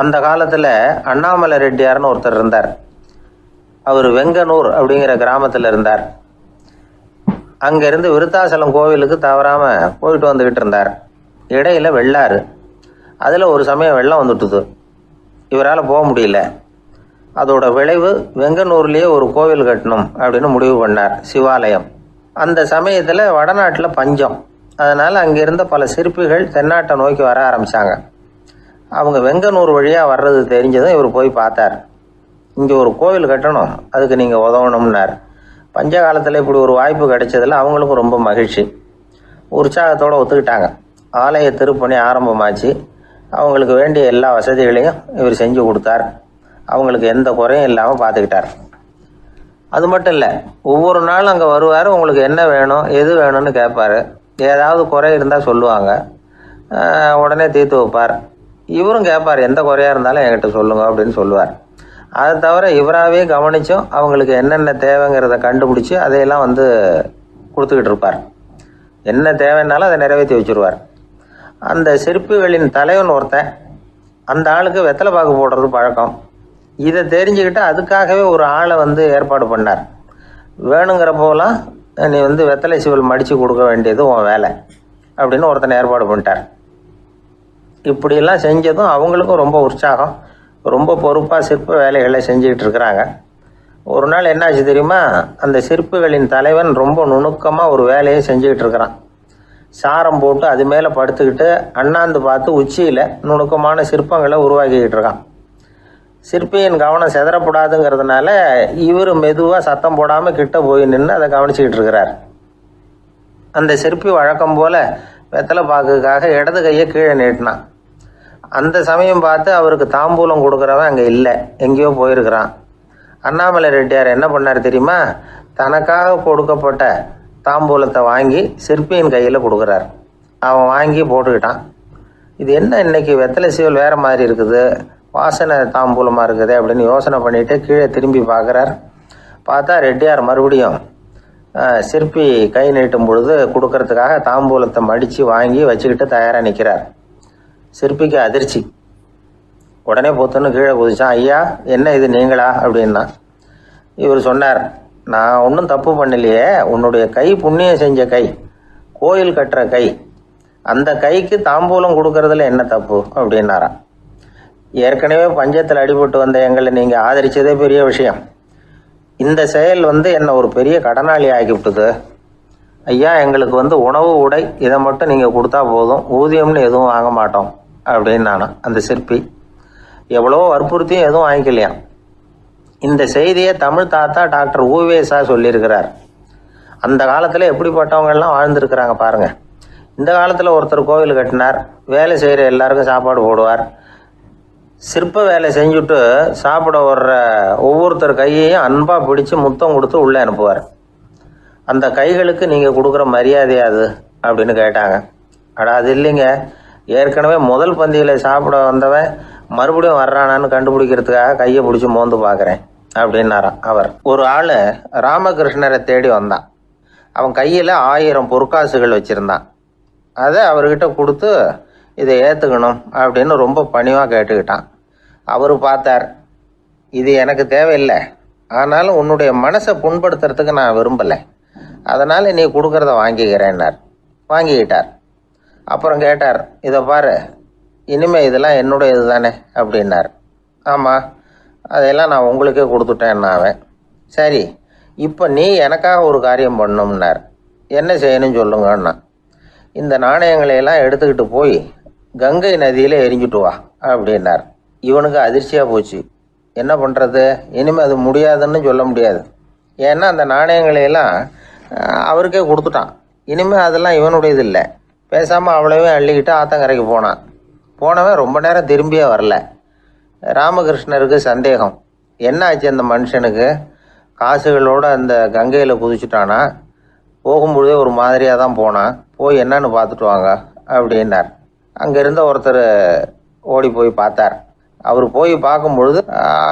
அந்த காலத்தில் அண்ணாமலை ரெட்டியார்னு ஒருத்தர் இருந்தார். அவர் வெங்கனூர் அப்படிங்கிற கிராமத்தில் இருந்தார். அங்கேருந்து விருத்தாசலம் கோவிலுக்கு தவறாமல் போயிட்டு வந்துக்கிட்டு இருந்தார். இடையில வெள்ளாறு, அதில் ஒரு சமயம் வெள்ளம் வந்துட்டுது. இவரால் போக முடியல. அதோட விளைவு வெங்கனூர்லேயே ஒரு கோவில் கட்டணும் அப்படின்னு முடிவு பண்ணார், சிவாலயம். அந்த சமயத்தில் வடநாட்டில் பஞ்சம். அதனால் அங்கிருந்த பல சிற்பிகள் தென்னாட்டை நோக்கி வர ஆரம்பித்தாங்க. அவங்க வெங்கனூர் வழியாக வர்றது தெரிஞ்சதும் இவர் போய் பார்த்தார். இங்கே ஒரு கோவில் கட்டணும், அதுக்கு நீங்கள் உதவணும்னார். பஞ்ச காலத்தில் இப்படி ஒரு வாய்ப்பு கிடைச்சதில் அவங்களுக்கும் ரொம்ப மகிழ்ச்சி. உற்சாகத்தோடு ஒத்துக்கிட்டாங்க. ஆலய திருப்பணி ஆரம்பமாச்சு. அவங்களுக்கு வேண்டிய எல்லா வசதிகளையும் இவர் செஞ்சு கொடுத்தார். அவங்களுக்கு எந்த குறையும் இல்லாமல் பார்த்துக்கிட்டார். அது மட்டும் இல்லை, ஒவ்வொரு நாளும் அங்கே வருவார். உங்களுக்கு என்ன வேணும், எது வேணும்னு கேட்பார். ஏதாவது குறை இருந்தால் சொல்லுவாங்க, உடனே தீர்த்து வைப்பார். இவரும் கேட்பார், எந்த குறையாக இருந்தாலும் என்கிட்ட சொல்லுங்க அப்படின்னு சொல்லுவார். அதை தவிர இவராகவே கவனித்தும் அவங்களுக்கு என்னென்ன தேவைங்கிறத கண்டுபிடிச்சி அதையெல்லாம் கொடுத்துக்கிட்டு இருப்பார். என்ன தேவைன்னாலும் அதை நிறைவேற்றி வச்சுருவார். அந்த சிற்பிகளின் தலைவன் ஒருத்தன், அந்த ஆளுக்கு வெத்தலை பாக்கு போடுறது பழக்கம். இதை தெரிஞ்சுக்கிட்டு அதுக்காகவே ஒரு ஆளை ஏற்பாடு பண்ணார். வேணுங்கிறப்போலாம் நீ வெத்தலை சிவல் மடித்து கொடுக்க வேண்டியது உன் வேலை அப்படின்னு ஒருத்தனை ஏற்பாடு பண்ணிட்டார். இப்படியெல்லாம் செஞ்சதும் அவங்களுக்கும் ரொம்ப உற்சாகம். ரொம்ப பொறுப்பாக சிற்ப வேலைகளை செஞ்சுக்கிட்டு இருக்கிறாங்க. ஒரு நாள் என்னாச்சு தெரியுமா? அந்த சிற்பிகளின் தலைவன் ரொம்ப நுணுக்கமாக ஒரு வேலையை செஞ்சுக்கிட்டு இருக்கிறான். சாரம் போட்டு அது மேலே படுத்துக்கிட்டு அண்ணாந்து பார்த்து உச்சியில் நுணுக்கமான சிற்பங்களை உருவாக்கிக்கிட்டு இருக்கான். சிற்பியின் கவனம் செதறப்படாதுங்கிறதுனால இவர் மெதுவாக சத்தம் போடாமல் கிட்ட போய் நின்று அதை கவனிச்சிக்கிட்டு இருக்கிறார். அந்த சிற்பி வழக்கம் போல் வெத்தலை பாக்குக்காக இடது கையை கீழே நீட்டினான். அந்த சமயம் பார்த்து அவருக்கு தாம்பூலம் கொடுக்குறவன் அங்கே இல்லை, எங்கேயோ போயிருக்கிறான். அண்ணாமலை ரெட்டியார் என்ன பண்ணார் தெரியுமா? தனக்காக கொடுக்கப்பட்ட தாம்பூலத்தை வாங்கி சிற்பியின் கையில் கொடுக்குறார். அவன் வாங்கி போட்டுக்கிட்டான். இது என்ன இன்னைக்கு வெத்தலை சீவல் வேறு மாதிரி இருக்குது, வாசனை தாம்பூலமாக இருக்குது அப்படின்னு யோசனை பண்ணிவிட்டு கீழே திரும்பி பார்க்குறார். பார்த்தா ரெட்டியார் மறுபடியும் சிற்பி கை நீட்டும் பொழுது கொடுக்கறதுக்காக தாம்பூலத்தை மடித்து வாங்கி வச்சுக்கிட்டு தயாராக நிற்கிறார். சிற்பிக்கு அதிர்ச்சி. உடனே பொத்துன்னு கீழே குதிச்சான். ஐயா, என்ன இது நீங்களா அப்படின்னா. இவர் சொன்னார், நான் ஒன்றும் தப்பு பண்ணலையே, உன்னுடைய கை புண்ணியம் செஞ்ச கை, கோயில் கட்டுற கை, அந்த கைக்கு தாம்பூலம் கொடுக்கறதுல என்ன தப்பு அப்படின்னாராம். ஏற்கனவே பஞ்சத்தில் அடிபட்டு வந்த எங்களை நீங்கள் ஆதரித்ததே பெரிய விஷயம். இந்த செயல் என்னை ஒரு பெரிய கடனாளி ஆகிவிட்டுது. ஐயா, எங்களுக்கு உணவு உடை இதை மட்டும் நீங்கள் கொடுத்தா போதும், ஊதியம்னு எதுவும் வாங்க மாட்டோம் அப்படின்னு நானும். அந்த சிற்பி எவ்வளோ வற்புறுத்தியும் எதுவும் வாங்கிக்கலையாம். இந்த செய்தியை தமிழ் தாத்தா டாக்டர் ஊவேசா சொல்லியிருக்கிறார். அந்த காலத்தில் எப்படிப்பட்டவங்கெல்லாம் வாழ்ந்துருக்கிறாங்க பாருங்கள். இந்த காலத்தில் ஒருத்தர் கோவில் கட்டினார், வேலை செய்கிற எல்லாருக்கும் சாப்பாடு போடுவார். சிற்ப வேலை செஞ்சுட்டு சாப்பிட வர்ற ஒவ்வொருத்தர் கையையும் அன்பாக பிடிச்சி முத்தம் கொடுத்து உள்ளே அனுப்புவார். அந்த கைகளுக்கு நீங்கள் கொடுக்குற மரியாதையாது அப்படின்னு கேட்டாங்க. அது இல்லைங்க, ஏற்கனவே முதல் பந்தியில் சாப்பிட வந்தவன் மறுபடியும் வர்றானான்னு கண்டுபிடிக்கிறதுக்காக கையை பிடிச்சி மோந்து பார்க்குறேன் அப்படின்னாராம் அவர். ஒரு ஆள் ராமகிருஷ்ணரை தேடி வந்தான். அவன் கையில் 1000 பொற்காசுகள் வச்சுருந்தான். அதை அவர்கிட்ட கொடுத்து இதை ஏற்றுக்கணும் அப்படின்னு ரொம்ப பணிவாக கேட்டுக்கிட்டான். அவர் பார்த்தார், இது எனக்கு தேவையில்லை, ஆனாலும் உன்னுடைய மனசை புண்படுத்துறதுக்கு நான் விரும்பலை, அதனால் நீ கொடுக்குறத வாங்கிக்கிறேன்னார். வாங்கிக்கிட்டார். அப்புறம் கேட்டார், இதை பாரு, இனிமேல் இதெல்லாம் என்னுடைய இது தானே அப்படின்னார். ஆமாம், அதையெல்லாம் நான் உங்களுக்கே கொடுத்துட்டேன்னா அவன். சரி, இப்போ நீ எனக்காக ஒரு காரியம் பண்ணணும்னார். என்ன செய்யணும்னு சொல்லுங்கன்னா, இந்த நாணயங்களையெல்லாம் எடுத்துக்கிட்டு போய் கங்கை நதியில் எரிஞ்சுட்டு வா அப்படின்னார். இவனுக்கு அதிர்ச்சியாக போச்சு. என்ன பண்ணுறது, இனிமேல் அது முடியாதுன்னு சொல்ல முடியாது. ஏன்னா அந்த நாணயங்களையெல்லாம் அவருக்கே கொடுத்துட்டான். இனிமேல் அதெல்லாம் இவனுடையது இல்லை. பேசாமல் அவ்வளவே அள்ளிக்கிட்டு ஆத்தங்கரைக்கு போனான். போனவன் ரொம்ப நேரம் திரும்பியே வரல. ராமகிருஷ்ணருக்கு சந்தேகம், என்ன ஆச்சு அந்த மனுஷனுக்கு, காசுகளோடு அந்த கங்கையில் குதிச்சுட்டானா, போகும்பொழுதே ஒரு மாதிரியாக தான் போனான், போய் என்னன்னு பார்த்துட்டு வாங்க அப்படின்னார். அங்கே இருந்த ஒருத்தர் ஓடி போய் பார்த்தார். அவர் போய் பார்க்கும்பொழுது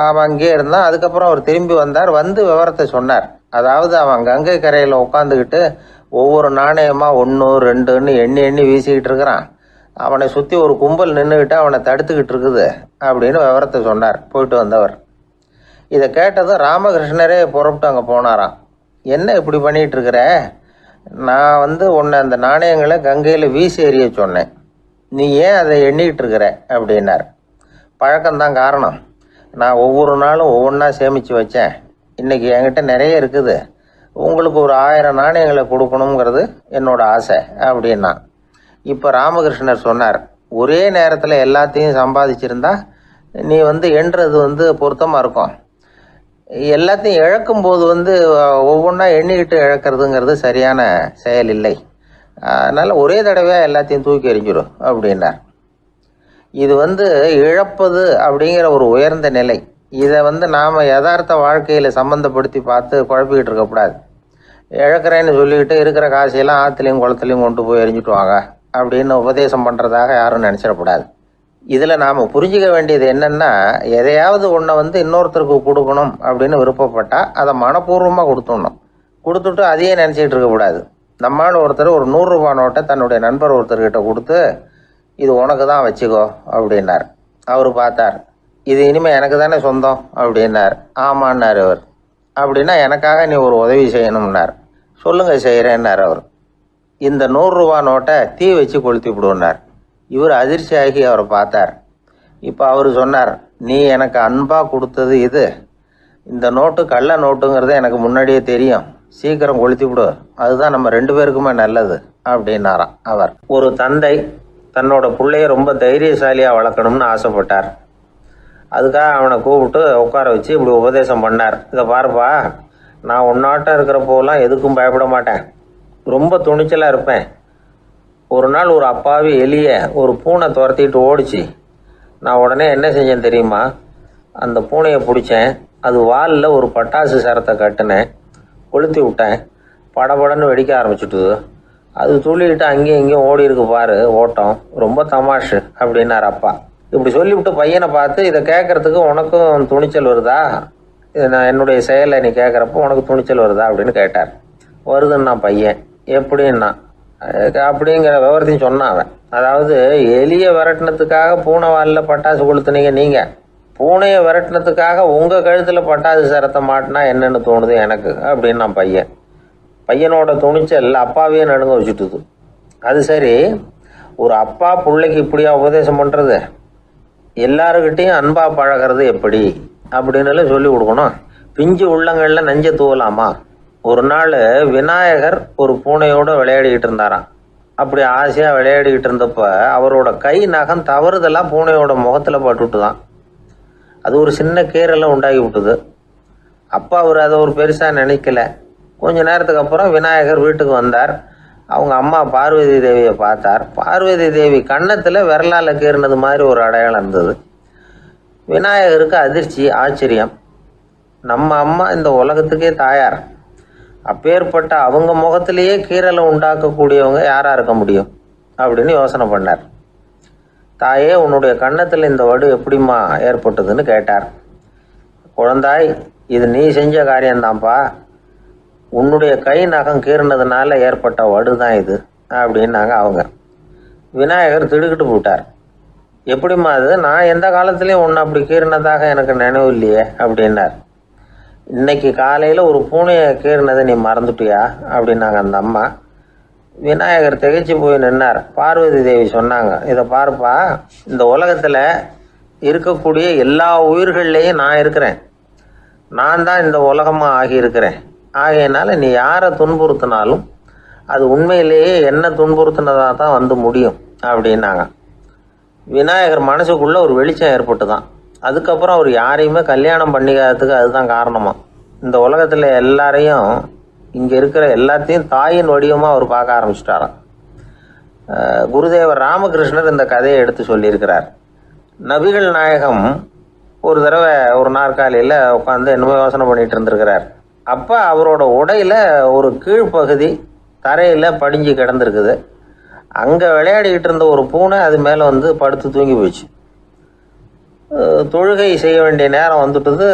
அவன் அங்கேயே இருந்தான். அதுக்கப்புறம் அவர் திரும்பி வந்தார். விவரத்தை சொன்னார். அதாவது அவன் கங்கை கரையில் உட்காந்துக்கிட்டு ஒவ்வொரு நாணயமாக 1 2ன்னு எண்ணி வீசிக்கிட்டு இருக்கிறான். அவனை சுற்றி ஒரு கும்பல் நின்றுக்கிட்டு அவனை தடுத்துக்கிட்டு இருக்குது அப்படின்னு விவரத்தை சொன்னார் போயிட்டு வந்தவர். இதை கேட்டதும் ராமகிருஷ்ணரே புறப்பட்டு அங்கே போனாராம். என்ன இப்படி பண்ணிகிட்டு இருக்கிற? நான் உன்னை அந்த நாணயங்களை கங்கையில் வீசி எறிய சொன்னேன், நீ ஏன் அதை எண்ணிக்கிட்டு இருக்கிற அப்படின்னார். பழக்கம்தான் காரணம். நான் ஒவ்வொரு நாளும் ஒவ்வொன்றா சேமித்து வச்சேன். இன்றைக்கி என்கிட்ட நிறைய இருக்குது. உங்களுக்கு ஒரு 1000 நாணயங்களை கொடுக்கணுங்கிறது என்னோட ஆசை அப்படின்னா. இப்போ ராமகிருஷ்ணர் சொன்னார், ஒரே நேரத்தில் எல்லாத்தையும் சம்பாதிச்சிருந்தா நீ எண்ணுறது பொருத்தமாக இருக்கும். எல்லாத்தையும் இழக்கும்போது ஒவ்வொன்றா எண்ணிக்கிட்டு இழக்கிறதுங்கிறது சரியான செயல் இல்லை. அதனால் ஒரே தடவையாக எல்லாத்தையும் தூக்கி எறிஞ்சிடும் அப்படின்னார். இது இழப்பது அப்படிங்கிற ஒரு உயர்ந்த நிலை. இதை நாம் யதார்த்த வாழ்க்கையில் சம்மந்தப்படுத்தி பார்த்து குழப்பிக்கிட்டு இருக்கக்கூடாது. இழக்கிறேன்னு சொல்லிக்கிட்டு இருக்கிற காசையெல்லாம் ஆற்றுலையும் குளத்துலையும் கொண்டு போய் எரிஞ்சிட்டு வாங்க அப்படின்னு உபதேசம் பண்ணுறதாக யாரும் நினச்சிடக்கூடாது. இதில் நாம் புரிஞ்சிக்க வேண்டியது என்னென்னா, எதையாவது ஒன்றை இன்னொருத்தருக்கு கொடுக்கணும் அப்படின்னு விருப்பப்பட்டால் அதை மனப்பூர்வமாக கொடுத்துடணும். கொடுத்துட்டு அதையே நினச்சிக்கிட்டு இருக்கக்கூடாது. நம்மால் ஒருத்தர் ஒரு 100 ரூபா நோட்டை தன்னுடைய நண்பர் ஒருத்தர்கிட்ட கொடுத்து, இது உனக்கு தான் வச்சுக்கோ அப்படின்னார். அவர் பார்த்தார், இது இனிமேல் எனக்கு தானே சொந்தம் அப்படின்னார். ஆமான்னார் அவர். அப்படின்னா எனக்காக நீ ஒரு உதவி செய்யணும்னார். சொல்லுங்கள் செய்கிறேன்னார் அவர். இந்த 100 ரூபா நோட்டை தீ வச்சு கொளுத்தி விடுனார். இவர் அதிர்ச்சியாகி அவரை பார்த்தார். இப்போ அவர் சொன்னார், நீ எனக்கு அன்பாக கொடுத்தது இது. இந்த நோட்டு கள்ள நோட்டுங்கிறது எனக்கு முன்னாடியே தெரியும். சீக்கிரம் கொளுத்தி விடு, அதுதான் நம்ம 2 பேருக்குமே நல்லது அப்படின்னாராம் அவர். ஒரு தந்தை தன்னோட பிள்ளைய ரொம்ப தைரியசாலியாக வளர்க்கணும்னு ஆசைப்பட்டார். அதுக்காக அவனை கூப்பிட்டு உட்கார வச்சு இப்படி உபதேசம் பண்ணார். இதை பாருப்பா, நான் உன்னாட்டம் இருக்கிறப்போலாம் எதுக்கும் பயப்பட மாட்டேன், ரொம்ப துணிச்சலாக இருப்பேன். ஒரு நாள் ஒரு அப்பாவி எலிய ஒரு பூனை துரத்திட்டு ஓடிச்சு. நான் உடனே என்ன செஞ்சேன் தெரியுமா? அந்த பூனையை பிடிச்சேன், அது வாலில் ஒரு பட்டாசு சரத்தை கட்டினேன், கொளுத்தி விட்டேன். படபடன்னு வெடிக்க ஆரம்பிச்சுட்டுது. அது துள்ளிக்கிட்டு அங்கேயும் இங்கேயும் ஓடி இருக்கு பாரு ஓட்டம், ரொம்ப தமாஷு அப்படின்னார் அப்பா. இப்படி சொல்லிவிட்டு பையனை பார்த்து, இதை கேட்கறதுக்கு உனக்கும் துணிச்சல் வருதா? நான் என்னுடைய செயலை நீ கேட்குறப்போ உனக்கு துணிச்சல் வருதா அப்படின்னு கேட்டார். வருதுன்னா பையன். எப்படின்னா அப்படிங்கிற விவரத்தையும் சொன்னான் அவன். அதாவது எலியை விரட்டினத்துக்காக பூனை வாலில் பட்டாசு கொளுத்துனீங்க நீங்கள், பூனையை விரட்டினத்துக்காக உங்கள் கழுத்தில் பட்டாசு சரத்தை மாட்டினா என்னென்னு தோணுது எனக்கு அப்படின்னு நான் பையன். பையனோட துணிச்சல் அப்பாவையே நடுங்க வச்சுட்டுது. அது சரி, ஒரு அப்பா பிள்ளைக்கு இப்படியா உபதேசம் பண்ணுறது? எல்லாருக்கிட்டையும் அன்பா பழகிறது எப்படி அப்படின்னு சொல்லி கொடுக்கணும். பிஞ்சு உள்ளங்களில் நஞ்ச தூவலாமா? ஒரு நாள் விநாயகர் ஒரு பூனையோடு விளையாடிக்கிட்டு இருந்தாராம். அப்படி ஆசையாக விளையாடிக்கிட்டு இருந்தப்ப அவரோட கை நகம் தவறுதெல்லாம் பூனையோட முகத்தில் பட்டுவிட்டு தான். அது ஒரு சின்ன கீறலை உண்டாகி விட்டுது. அப்பா அவர் அதை ஒரு பெருசாக நினைக்கல. கொஞ்ச நேரத்துக்கு அப்புறம் விநாயகர் வீட்டுக்கு வந்தார். அவங்க அம்மா பார்வதி தேவியை பார்த்தார். பார்வதி தேவி கன்னத்தில் விரலால் கீறினது மாதிரி ஒரு அடையாளம் இருந்தது. விநாயகருக்கு அதிர்ச்சி, ஆச்சரியம். நம்ம அம்மா இந்த உலகத்துக்கே தாயார், அப்பேற்பட்ட அவங்க முகத்திலேயே கீறலை உண்டாக்கக்கூடியவங்க யாராக இருக்க முடியும் அப்படின்னு யோசனை பண்ணார். தாயே, உன்னுடைய கன்னத்தில் இந்த வடு எப்படிம்மா ஏற்பட்டதுன்னு கேட்டார். குழந்தாய், இது நீ செஞ்ச காரியம்தான்ப்பா, உன்னுடைய கை நகம் கீறினதுனால ஏற்பட்ட வடு தான் இது அப்படின்னாங்க அவங்க. விநாயகர் திடுக்கிட்டு போட்டார். எப்படிம்மா அது? நான் எந்த காலத்துலேயும் ஒன்று அப்படி கீறினதாக எனக்கு நினைவு இல்லையே அப்படின்னார். இன்னைக்கு காலையில் ஒரு பூனையை கீறினதை நீ மறந்துட்டியா அப்படின்னாங்க அந்த அம்மா. விநாயகர் திகைச்சு போய் நின்னார். பார்வதி தேவி சொன்னாங்க, இதை பாருப்பா, இந்த உலகத்தில் இருக்கக்கூடிய எல்லா உயிர்கள்லேயும் நான் இருக்கிறேன். நான் தான் இந்த உலகமாக ஆகியிருக்கிறேன். ஆகையினால நீ யாரை துன்புறுத்தினாலும் அது உண்மையிலேயே என்ன துன்புறுத்தினதாக தான் முடியும் அப்படின்னாங்க. விநாயகர் மனசுக்குள்ளே ஒரு வெளிச்சம் ஏற்பட்டு தான். அதுக்கப்புறம் அவர் யாரையுமே கல்யாணம் பண்ணிக்காததுக்கு அதுதான் காரணமாக. இந்த உலகத்தில் எல்லாரையும், இங்கே இருக்கிற எல்லாத்தையும் தாயின் வடிவமாக அவர் பார்க்க ஆரம்பிச்சிட்டாராம். குருதேவர் ராமகிருஷ்ணர் இந்த கதையை எடுத்து சொல்லியிருக்கிறார். நபிகள் நாயகம் ஒரு தடவை ஒரு நாற்காலியில் உட்காந்து என்னமோ யோசனை பண்ணிகிட்டு இருந்திருக்கிறார். அப்போ அவரோட உடையில் ஒரு கீழ்ப்பகுதி தரையில் படிஞ்சு கிடந்திருக்குது. அங்கே விளையாடிக்கிட்டு இருந்த ஒரு பூனை அது மேலே படுத்து தூங்கி போயிடுச்சு. தொழுகை செய்ய வேண்டிய நேரம் வந்துட்டது.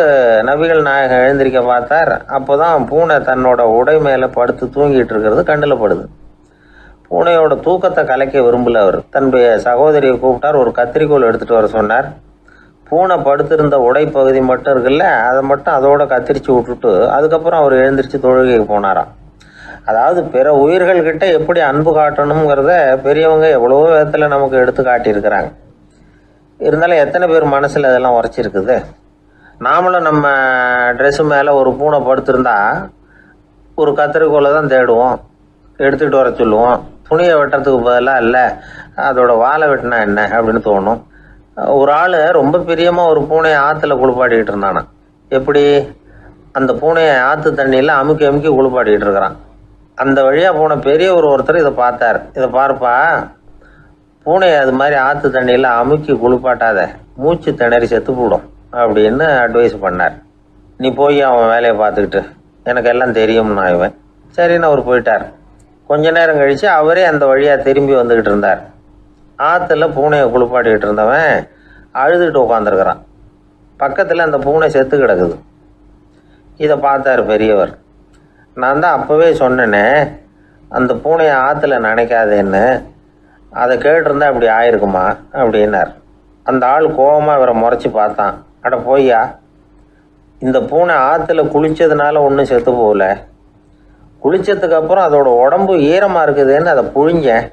நபிகள் நாயகம் எழுந்திருக்க பார்த்தார். அப்போ தான் பூனை தன்னோட உடை மேலே படுத்து தூங்கிட்டு இருக்கிறது கண்ணில் படுது. பூனையோட தூக்கத்தை கலைக்க விரும்பல. அவர் தன்னுடைய சகோதரியை கூப்பிட்டார். ஒரு கத்திரிக்கோல் எடுத்துகிட்டு வர சொன்னார். பூனை படுத்திருந்த உடைப்பகுதி மட்டும் இருக்குல்ல, அதை மட்டும் அதோட கத்திரிச்சு விட்டுட்டு அதுக்கப்புறம் அவர் எழுந்திரிச்சு தொழுகைக்கு போனாராம். அதாவது பிற உயிர்கள்கிட்ட எப்படி அன்பு காட்டணுங்கிறத பெரியவங்க எவ்வளவோ விதத்தில் நமக்கு எடுத்து காட்டியிருக்கிறாங்க. இருந்தாலும் எத்தனை பேர் மனசில் அதெல்லாம் உரைச்சிருக்குது. நாமளும் நம்ம ட்ரெஸ்ஸு மேலே ஒரு பூனை படுத்திருந்தா ஒரு கத்திரிக்கோலை தான் தேடுவோம், எடுத்துகிட்டு வர சொல்லுவோம். துணியை வெட்டுறதுக்கு பதிலாக இல்லை அதோட வாழை வெட்டினா என்ன அப்படின்னு தோணும். ஒரு ஆள் ரொம்ப பிரியமாக ஒரு பூனையை ஆற்றுல குளிப்பாட்டிக்கிட்டு இருந்தானா. எப்படி? அந்த பூனையை ஆற்று தண்ணியில் அமுக்கி அமுக்கி குளிப்பாட்டிக்கிட்டு இருக்கிறான். அந்த வழியாக போன பெரிய ஒருத்தர் இதை பார்த்தார். இதை பார்ப்பா, பூனையை அது மாதிரி ஆற்று தண்ணியில் அமுக்கி குளிப்பாட்டாத, மூச்சு திணறி செத்து போடும் அப்படின்னு அட்வைஸ் பண்ணார். நீ போய் அவன் வேலையை பார்த்துக்கிட்டு, எனக்கு எல்லாம் தெரியும்னு இவன். சரின்னு அவர் போயிட்டார். கொஞ்ச நேரம் கழித்து அவரே அந்த வழியாக திரும்பி வந்துக்கிட்டு இருந்தார். ஆற்றுல பூனையை குளிப்பாட்டிக்கிட்டு இருந்தவன் அழுதுகிட்டு உட்காந்துருக்கிறான். பக்கத்தில் அந்த பூனை செத்து கிடக்குது. இதை பார்த்தார் பெரியவர். நான் தான் அப்போவே சொன்னேனே அந்த பூனையை ஆற்றுல நினைக்காதேன்னு, அதை கேட்டிருந்தா இப்படி ஆயிருக்குமா அப்படின்னார். அந்த ஆள் கோபமாக இவரை முறைச்சி பார்த்தான். அட போய்யா, இந்த பூனை ஆற்றுல குளித்ததுனால ஒன்றும் செத்து போகல, குளித்ததுக்கு அப்புறம் அதோட உடம்பு ஈரமாக இருக்குதுன்னு அதை புழிஞ்சேன்,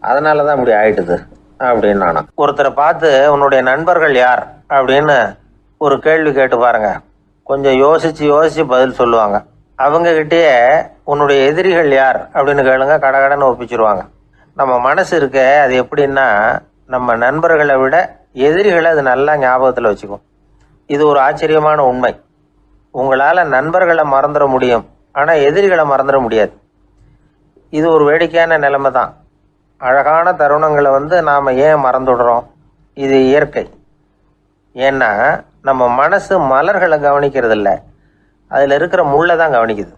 அதனால தான் இப்படி ஆயிட்டுது அப்படின்னு நானா. ஒருத்தரை பார்த்து உன்னுடைய நண்பர்கள் யார் அப்படின்னு ஒரு கேள்வி கேட்டு பாருங்க. கொஞ்சம் யோசித்து பதில் சொல்லுவாங்க. அவங்கக்கிட்டேயே உன்னுடைய எதிரிகள் யார் அப்படின்னு கேளுங்க, கடகடன்னு ஒப்பிச்சிருவாங்க. நம்ம மனசு இருக்க அது எப்படின்னா, நம்ம நண்பர்களை விட எதிரிகளை அது நல்லா ஞாபகத்தில் வச்சுக்கும். இது ஒரு ஆச்சரியமான உண்மை. உங்களால் நண்பர்களை மறந்துட முடியும், ஆனால் எதிரிகளை மறந்துட முடியாது. இது ஒரு வேடிக்கையான நிலைமை தான். அழகான தருணங்களை நாம் ஏன் மறந்துடுறோம்? இது இயற்கை. ஏன்னா நம்ம மனசு மலர்களை கவனிக்கிறது இல்லை, அதில் இருக்கிற முள்ளை தான் கவனிக்குது.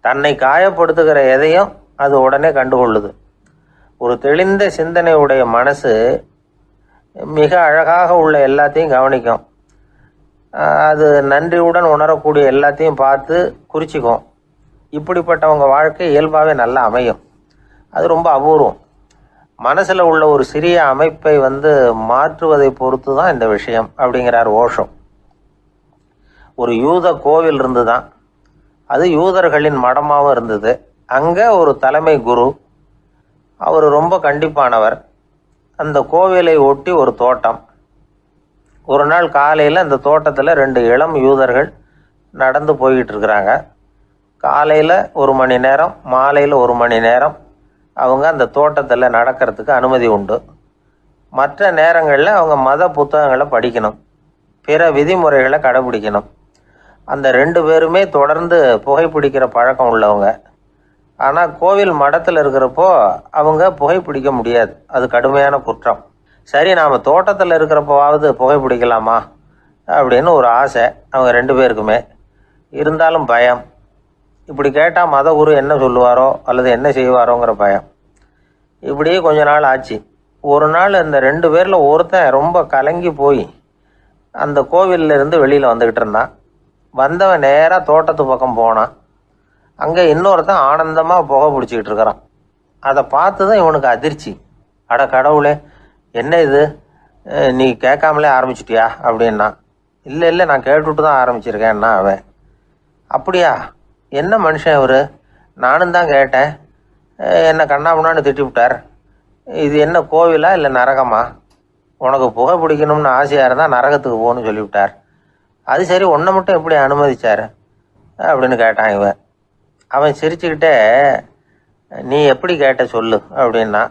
தன்னை காயப்படுத்துகிற எதையும் அது உடனே கண்டுகொள்ளுது. ஒரு தெளிந்த சிந்தனை உடைய மனசு மிக அழகாக உள்ள எல்லாத்தையும் கவனிக்கும். அது நன்றியுடன் உணரக்கூடிய எல்லாத்தையும் பார்த்து குறிச்சிக்கும். இப்படிப்பட்டவங்க வாழ்க்கை இயல்பாகவே நல்லா அமையும். அது ரொம்ப அபூர்வம். மனசில் உள்ள ஒரு சிறிய அமைப்பை மாற்றுவதை பொறுத்து தான் இந்த விஷயம் அப்படிங்கிறார் ஓஷோ. ஒரு யூத கோவில் இருந்து தான், அது யூதர்களின் மடமாகவும் இருந்தது. அங்கே ஒரு தலைமை குரு, அவர் ரொம்ப கண்டிப்பானவர். அந்த கோவிலை ஒட்டி ஒரு தோட்டம். ஒரு நாள் காலையில் அந்த தோட்டத்தில் 2 இளம் யூதர்கள் நடந்து போய்கிட்டு இருக்கிறாங்க. காலையில் 1 மணி நேரம், மாலையில் 1 மணி நேரம் அவங்க அந்த தோட்டத்தில் நடக்கிறதுக்கு அனுமதி உண்டு. மற்ற நேரங்களில் அவங்க மத புத்தகங்களை படிக்கணும், பிற விதிமுறைகளை கடைபிடிக்கணும். அந்த 2 பேருமே தொடர்ந்து புகைப்பிடிக்கிற பழக்கம் உள்ளவங்க. ஆனால் கோவில் மடத்தில் இருக்கிறப்போ அவங்க புகைப்பிடிக்க முடியாது, அது கடுமையான குற்றம். சரி, நாம் தோட்டத்தில் இருக்கிறப்போவாவது புகைப்பிடிக்கலாமா அப்படின்னு ஒரு ஆசை அவங்க 2 பேருக்குமே. இருந்தாலும் பயம். இப்படி கேட்டால் மதகுரு என்ன சொல்லுவாரோ அல்லது என்ன செய்வாரோங்கிற பயம். இப்படியே கொஞ்ச நாள் ஆச்சு. ஒரு நாள் இந்த 2 பேரில் ஒருத்தன் ரொம்ப கலங்கி போய் அந்த கோவிலிருந்து வெளியில் வந்துக்கிட்டு இருந்தான். வந்தவன் நேராக தோட்டத்து பக்கம் போனான். அங்கே இன்னொருத்தன் ஆனந்தமாக புகை பிடிச்சிக்கிட்டு இருக்கிறான். அதை பார்த்து தான் இவனுக்கு அதிர்ச்சி. அட கடவுளே, என்ன இது, நீ கேட்காமலே ஆரம்பிச்சிட்டியா அப்படின்னா. இல்லை நான் கேட்டுவிட்டு தான் ஆரம்பிச்சிருக்கேன்னா அவன். அப்படியா, என்ன மனுஷன் இவர், நானும் தான் கேட்டேன், என்னை கண்ணாமுன்னான்னு திட்டிவிட்டார். இது என்ன கோவிலா இல்லை நரகமா? உனக்கு புகை பிடிக்கணும்னு ஆசையாக இருந்தால் நரகத்துக்கு போகணும்னு சொல்லிவிட்டார். அது சரி, உன்னை மட்டும் எப்படி அனுமதிச்சார் அப்படின்னு கேட்டான் இவன். அவன் சிரிச்சுக்கிட்டே, நீ எப்படி கேட்ட சொல்லு அப்படின்னா.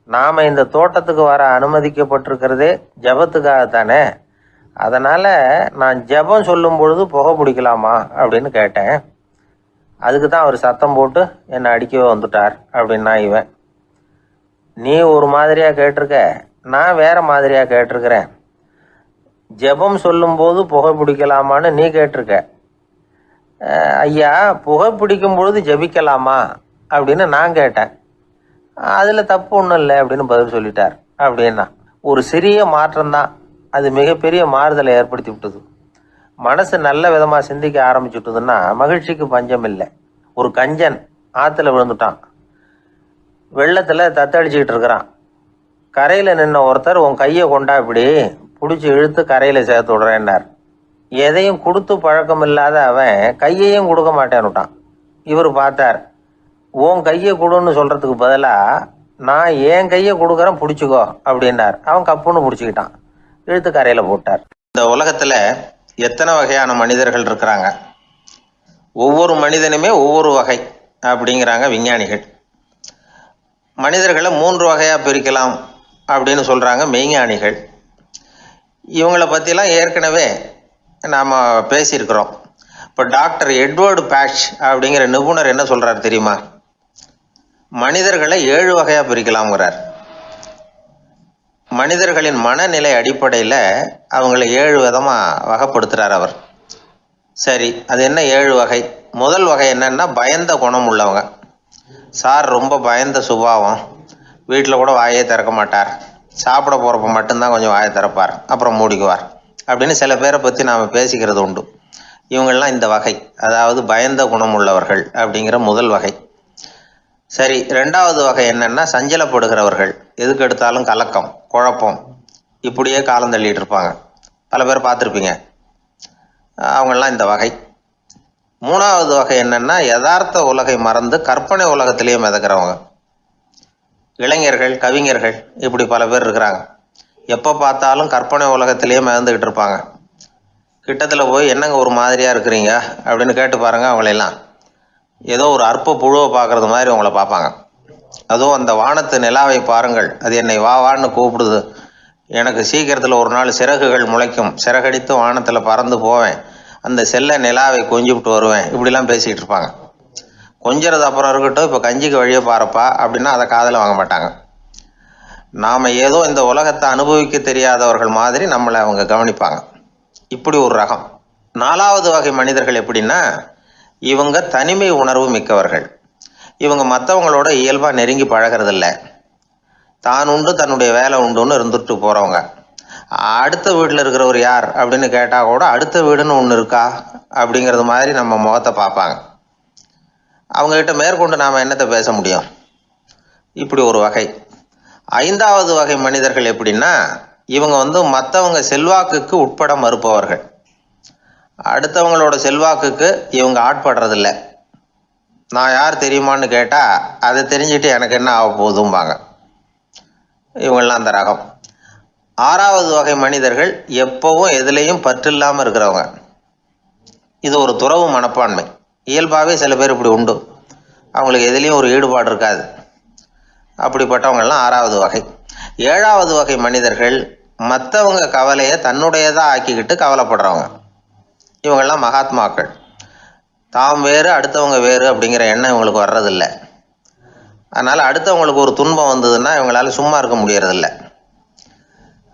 நாம் இந்த தோட்டத்துக்கு வர அனுமதிக்கப்பட்டிருக்கிறதே ஜபத்துக்காகத்தானே, அதனால் நான் ஜபம் சொல்லும் பொழுது புகை பிடிக்கலாமா அப்படின்னு கேட்டேன். அதுக்கு தான் அவர் சத்தம் போட்டு என்னை அடிக்கவே வந்துட்டார் அப்படின்னா இவன். நீ ஒரு மாதிரியாக கேட்டிருக்க, நான் வேறு மாதிரியாக கேட்டிருக்கிறேன். ஜபம் சொல்லும்போது புகை பிடிக்கலாமான்னு நீ கேட்டிருக்க. ஐயா, புகை பிடிக்கும் பொழுது ஜபிக்கலாமா அப்படின்னு நான் கேட்டேன். அதில் தப்பு ஒன்றும் இல்லை அப்படின்னு பதில் சொல்லிட்டார் அப்படின்னா. ஒரு சிறிய மாற்றம்தான் அது மிகப்பெரிய மாறுதலை ஏற்படுத்தி விட்டது. மனசு நல்ல விதமாக சிந்திக்க ஆரம்பிச்சுட்டுதுன்னா மகிழ்ச்சிக்கு பஞ்சம் இல்லை. ஒரு கஞ்சன் ஆற்றுல விழுந்துட்டான். வெள்ளத்தில் தத்தளிச்சுக்கிட்டு இருக்கிறான். கரையில் நின்ன ஒருத்தர் உன் கையை கொண்டா இப்படி பிடிச்சி இழுத்து கரையில் சேர்த்து விடுறேன்னார். எதையும் கொடுத்து பழக்கம் இல்லாத அவன் கையையும் கொடுக்க மாட்டேன்னுட்டான். இவர் பார்த்தார். உன் கையை கொடுன்னு சொல்கிறதுக்கு பதிலாக நான் என் கையை கொடுக்குறேன் பிடிச்சிக்கோ அப்படின்னார். அவன் கப்புன்னு பிடிச்சிக்கிட்டான், இழுத்து கரையில் போட்டார். இந்த உலகத்தில் எத்தனை வகையான மனிதர்கள் இருக்கிறாங்க, ஒவ்வொரு மனிதனுமே ஒவ்வொரு வகை அப்படிங்கிறாங்க விஞ்ஞானிகள். மனிதர்களை 3 வகையாக பிரிக்கலாம் அப்படின்னு சொல்கிறாங்க மெய்ஞானிகள். இவங்களை பற்றிலாம் ஏற்கனவே நாம் பேசியிருக்கிறோம். இப்போ டாக்டர் எட்வர்டு பேட்ச் அப்படிங்கிற நிபுணர் என்ன சொல்கிறார் தெரியுமா? மனிதர்களை 7 வகையாக பிரிக்கலாம்ங்கிறார். மனிதர்களின் மனநிலை அடிப்படையில் அவங்கள 7 விதமாக வகைப்படுத்துகிறார் அவர். சரி, அது என்ன 7 வகை? முதல் வகை என்னன்னா பயந்த குணம் உள்ளவங்க. சார் ரொம்ப பயந்த சுபாவம், வீட்டில் கூட வாயே திறக்க மாட்டார், சாப்பிட போகிறப்ப மட்டும்தான் கொஞ்சம் வாயை திறப்பார், அப்புறம் மூடிக்குவார் அப்படின்னு சில பேரை பற்றி நாம் பேசிக்கிறது உண்டு. இவங்கெல்லாம் இந்த வகை, அதாவது பயந்த குணம் உள்ளவர்கள் அப்படிங்கிற முதல் வகை. சரி, 2வது வகை என்னன்னா சஞ்சலப்படுகிறவர்கள், எதுக்கு எடுத்தாலும் கலக்கம் குழப்பம், இப்படியே காலம் தள்ளிட்டு இருப்பாங்க. பல பேர் பார்த்துருப்பீங்க. அவங்கெல்லாம் இந்த வகை. 3வது வகை என்னன்னா யதார்த்த உலகை மறந்து கற்பனை உலகத்திலேயே மிதக்கிறவங்க. இளைஞர்கள், கவிஞர்கள், இப்படி பல பேர் இருக்கிறாங்க. எப்போ பார்த்தாலும் கற்பனை உலகத்திலேயே மிதந்துக்கிட்டு இருப்பாங்க. கிட்டத்தில் போய் என்னங்க ஒரு மாதிரியாக இருக்கிறீங்க அப்படின்னு கேட்டு பாருங்க, அவங்களெல்லாம் ஏதோ ஒரு அற்ப புழுவை பார்க்குறது மாதிரி அவங்கள பார்ப்பாங்க. அதுவும் அந்த வானத்து நிலாவை பாருங்கள், அது என்னை வா வான்னு கூப்பிடுது, எனக்கு சீக்கிரத்தில் ஒரு நாள் சிறகுகள் முளைக்கும், சிறகடித்து வானத்தில் பறந்து போவேன், அந்த செல்ல நிலாவை கொஞ்சிவிட்டு வருவேன், இப்படிலாம் பேசிகிட்டு இருப்பாங்க. கொஞ்சிறது அப்புறம் இருக்கட்டும், இப்போ கஞ்சிக்கு வழியே பாருப்பா அப்படின்னா அதை காதில் வாங்க மாட்டாங்க. நாம் ஏதோ இந்த உலகத்தை அனுபவிக்க தெரியாதவர்கள் மாதிரி நம்மளை அவங்க கவனிப்பாங்க. இப்படி ஒரு ரகம். 4வது வகை மனிதர்கள் எப்படின்னா, இவங்க தனிமை உணர்வு மிக்கவர்கள். இவங்க மற்றவங்களோட இயல்பாக நெருங்கி பழகிறதில்ல, தான் உண்டு தன்னுடைய வேலை உண்டுன்னு இருந்துட்டு போகிறவங்க. அடுத்த வீட்டில் இருக்கிறவர் யார் அப்படின்னு கேட்டால் கூட அடுத்த வீடுன்னு ஒன்று இருக்கா அப்படிங்கிறது மாதிரி நம்ம முகத்தை பார்ப்பாங்க. அவங்ககிட்ட மேற்கொண்டு நாம் என்னத்தை பேச முடியும்? இப்படி ஒரு வகை. 5வது வகை மனிதர்கள் எப்படின்னா, இவங்க மற்றவங்க செல்வாக்குக்கு உட்பட மறுப்பவர்கள். அடுத்தவங்களோட செல்வாக்குக்கு இவங்க ஆட்படுறதில்ல. நான் யார் தெரியுமான்னு கேட்டால் அதை தெரிஞ்சுட்டு எனக்கு என்ன ஆக போகுதும்பாங்க. இவங்கெல்லாம் அந்த ரகம். 6வது வகை மனிதர்கள் எப்பவும் எதுலேயும் பற்றில்லாமல் இருக்கிறவங்க. இது ஒரு துறவு மனப்பான்மை. இயல்பாகவே சில பேர் இப்படி உண்டு, அவங்களுக்கு எதுலேயும் ஒரு ஈடுபாடு இருக்காது. அப்படிப்பட்டவங்கெல்லாம் 6வது வகை. 7வது வகை மனிதர்கள் மற்றவங்க கவலையை தன்னுடையதாக ஆக்கிக்கிட்டு கவலைப்படுறவங்க. இவங்கெல்லாம் மகாத்மாக்கள். தாம் வேறு அடுத்தவங்க வேறு அப்படிங்கிற எண்ணம் இவங்களுக்கு வர்றதில்லை. அதனால் அடுத்தவங்களுக்கு ஒரு துன்பம் வந்ததுன்னா இவங்களால சும்மா இருக்க முடியறதில்ல.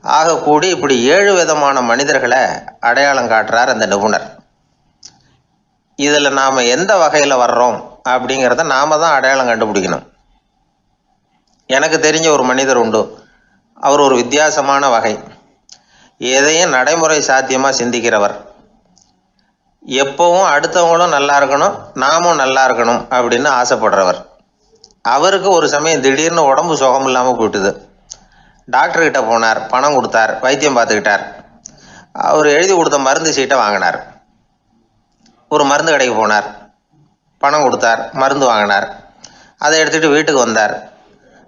ஆக கூடி இப்படி 7 விதமான மனிதர்களை அடையாளம் காட்டுறார் அந்த நிபுணர். இதில் நாம் எந்த வகையில் வர்றோம் அப்படிங்கிறத நாம் தான் அடையாளம் கண்டுபிடிக்கணும். எனக்கு தெரிஞ்ச ஒரு மனிதர் உண்டு. அவர் ஒரு வித்தியாசமான வகை. எதையும் நடைமுறை சாத்தியமாக சிந்திக்கிறவர். எப்பவும் அடுத்தவங்களும் நல்லா இருக்கணும், நாமும் நல்லா இருக்கணும் அப்படின்னு ஆசைப்படுறவர். அவருக்கு ஒரு சமயம் திடீர்னு உடம்பு சுகம் இல்லாமல் போயிட்டுது. டாக்டர்கிட்ட போனார், பணம் கொடுத்தார், வைத்தியம் பார்த்துக்கிட்டார். அவர் எழுதி கொடுத்த மருந்து சீட்டை வாங்கினார். ஒரு மருந்து கடைக்கு போனார், பணம் கொடுத்தார், மருந்து வாங்கினார். அதை எடுத்துகிட்டு வீட்டுக்கு வந்தார்.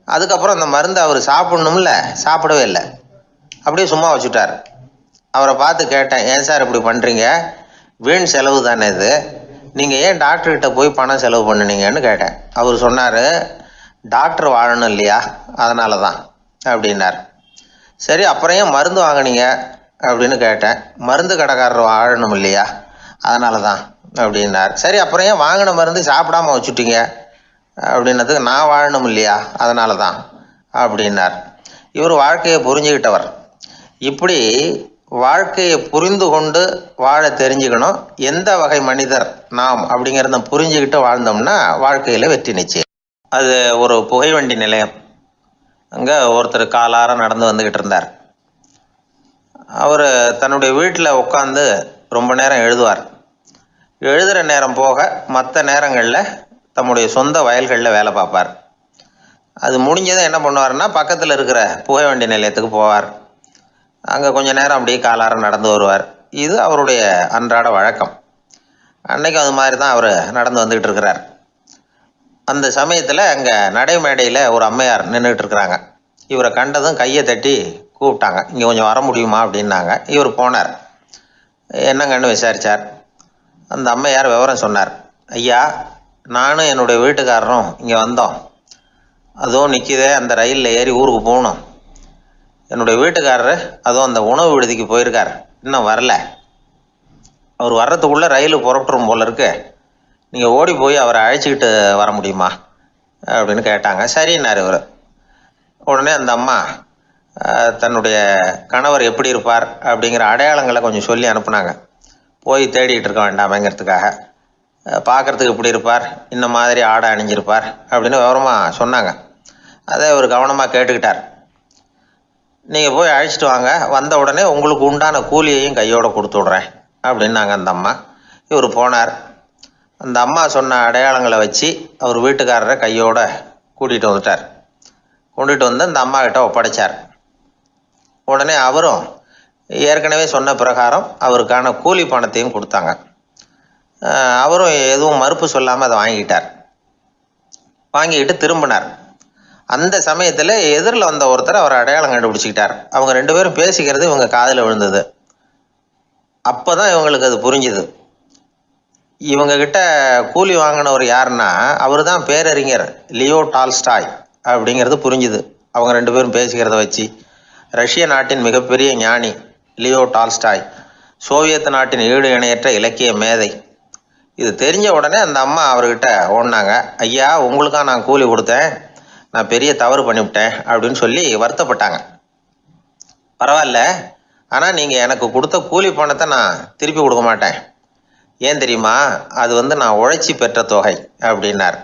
அதுக்கப்புறம் அந்த மருந்து அவர் சாப்பிடணும்ல, சாப்பிடவே இல்லை, அப்படியே சும்மா வச்சுட்டார். அவரை பார்த்து கேட்டேன், ஏன் சார் இப்படி பண்ணுறீங்க, வீண் செலவு தானே இது, நீங்கள் ஏன் டாக்டர்கிட்ட போய் பணம் செலவு பண்ணினீங்கன்னு கேட்டேன். அவர் சொன்னார், டாக்டர் வாழணும் இல்லையா, அதனால தான் அப்படின்னார். சரி, அப்புறம் ஏன் மருந்து வாங்கினீங்க அப்படின்னு கேட்டேன். மருந்து கடைக்காரர் வாழணும் இல்லையா, அதனால தான் அப்படின்னார். சரி, அப்புறம் ஏன் வாங்கின மருந்து சாப்பிடாம வச்சுட்டீங்க அப்படின்னதுக்கு, நான் வாழணும் இல்லையா அதனால தான் அப்படின்னார். இவர் வாழ்க்கையை புரிஞ்சுக்கிட்டவர். இப்படி வாழ்க்கையை புரிந்து கொண்டு வாழ தெரிஞ்சுக்கணும். எந்த வகை மனிதர் நாம் அப்படிங்கிறத புரிஞ்சுக்கிட்டு வாழ்ந்தோம்னா வாழ்க்கையில் வெற்றி நிச்சயம். அது ஒரு புகைவண்டி நிலையம். அங்கே ஒருத்தர் காலார நடந்து வந்துக்கிட்டு இருந்தார். அவர் தன்னுடைய வீட்டில் உட்காந்து ரொம்ப நேரம் எழுதுவார். எழுதுகிற நேரம் போக மற்ற நேரங்களில் தம்முடைய சொந்த வயல்களில் வேலை பார்ப்பார். அது முடிஞ்சதும் என்ன பண்ணுவார்னா பக்கத்தில் இருக்கிற புகை வண்டி நிலையத்துக்கு போவார். அங்கே கொஞ்ச நேரம் அப்படியே காலார நடந்து வருவார். இது அவருடைய அன்றாட வழக்கம். அன்னைக்கு அது மாதிரி தான் அவர் நடந்து வந்துக்கிட்டு இருக்கிறார். அந்த சமயத்தில் அங்கே நடைமேடையில் ஒரு அம்மையார் நின்றுட்டு இருக்கிறாங்க. இவரை கண்டதும் கையை தட்டி கூப்பிட்டாங்க. இங்கே கொஞ்சம் வர முடியுமா அப்படின்னாங்க. இவர் போனார். என்னங்கன்னு விசாரித்தார். அந்த அம்மையார் விவரம் சொன்னார். ஐயா, நானும் என்னுடைய வீட்டுக்காரரும் இங்கே வந்தோம். அதுவும் நிற்கிதே, அந்த ரயிலில் ஏறி ஊருக்கு போகணும். என்னுடைய வீட்டுக்காரரு அதுவும் அந்த உணவு விடுதிக்கு போயிருக்கார், இன்னும் வரல. அவர் வர்றதுக்குள்ளே ரயில் புறப்பட்டுரும் போல இருக்கு. நீங்கள் ஓடி போய் அவரை அழைச்சிக்கிட்டு வர முடியுமா அப்படின்னு கேட்டாங்க. சரின்னார் இவர். உடனே அந்த அம்மா தன்னுடைய கணவர் எப்படி இருப்பார் அப்படிங்கிற அடையாளங்களை கொஞ்சம் சொல்லி அனுப்புனாங்க. போய் தேடிக்கிட்டு இருக்க வேண்டாமேங்கிறதுக்காக. பார்க்குறதுக்கு எப்படி இருப்பார், இந்த மாதிரி ஆடை அணிஞ்சிருப்பார் அப்படின்னு விவரமாக சொன்னாங்க. அதை இவர் கவனமாக கேட்டுக்கிட்டார். நீங்கள் போய் அழைச்சிட்டு வாங்க, வந்த உடனே உங்களுக்கு உண்டான கூலியையும் கையோடு கொடுத்து விட்றேன் அப்படின்னாங்க அந்த அம்மா. இவர் போனார். அந்த அம்மா சொன்ன அடையாளங்களை வச்சு அவர் வீட்டுக்காரரை கையோடு கூட்டிகிட்டு வந்துட்டார். கொண்டுட்டு வந்து அந்த அம்மா கிட்ட ஒப்படைச்சார். உடனே அவரும் ஏற்கனவே சொன்ன பிரகாரம் அவருக்கான கூலி பணத்தையும் கொடுத்தாங்க. அவரும் எதுவும் மறுப்பு சொல்லாமல் அதை வாங்கிக்கிட்டார். வாங்கிக்கிட்டு திரும்பினார். அந்த சமயத்தில் எதிரில் வந்த ஒருத்தர் அவர் அடையாளம் கண்டுபிடிச்சிக்கிட்டார். அவங்க ரெண்டு பேரும் பேசிக்கிறது இவங்க காதில் விழுந்தது. அப்போ தான் இவங்களுக்கு அது புரிஞ்சுது. இவங்கக்கிட்ட கூலி வாங்கினவர் யாருன்னா அவர் தான் பேரறிஞர் லியோ டால்ஸ்டாய் அப்படிங்கிறது புரிஞ்சுது. அவங்க ரெண்டு பேரும் பேசிக்கிறத வச்சு ரஷ்ய நாட்டின் மிகப்பெரிய ஞானி லியோ டால்ஸ்டாய், சோவியத் நாட்டின் ஈடு இணையற்ற இலக்கிய மேதை. இது தெரிஞ்ச உடனே அந்த அம்மா அவர்கிட்ட ஓடினாங்க. ஐயா, உங்களுக்காக நான் கூலி கொடுத்தேன், நான் பெரிய தவறு பண்ணிவிட்டேன் அப்படின்னு சொல்லி வருத்தப்பட்டாங்க. பரவாயில்ல, ஆனால் நீங்கள் எனக்கு கொடுத்த கூலி பணத்தை நான் திருப்பி கொடுக்க மாட்டேன். ஏன் தெரியுமா, அது நான் உழைச்சி பெற்ற தொகை அப்படின்னார்.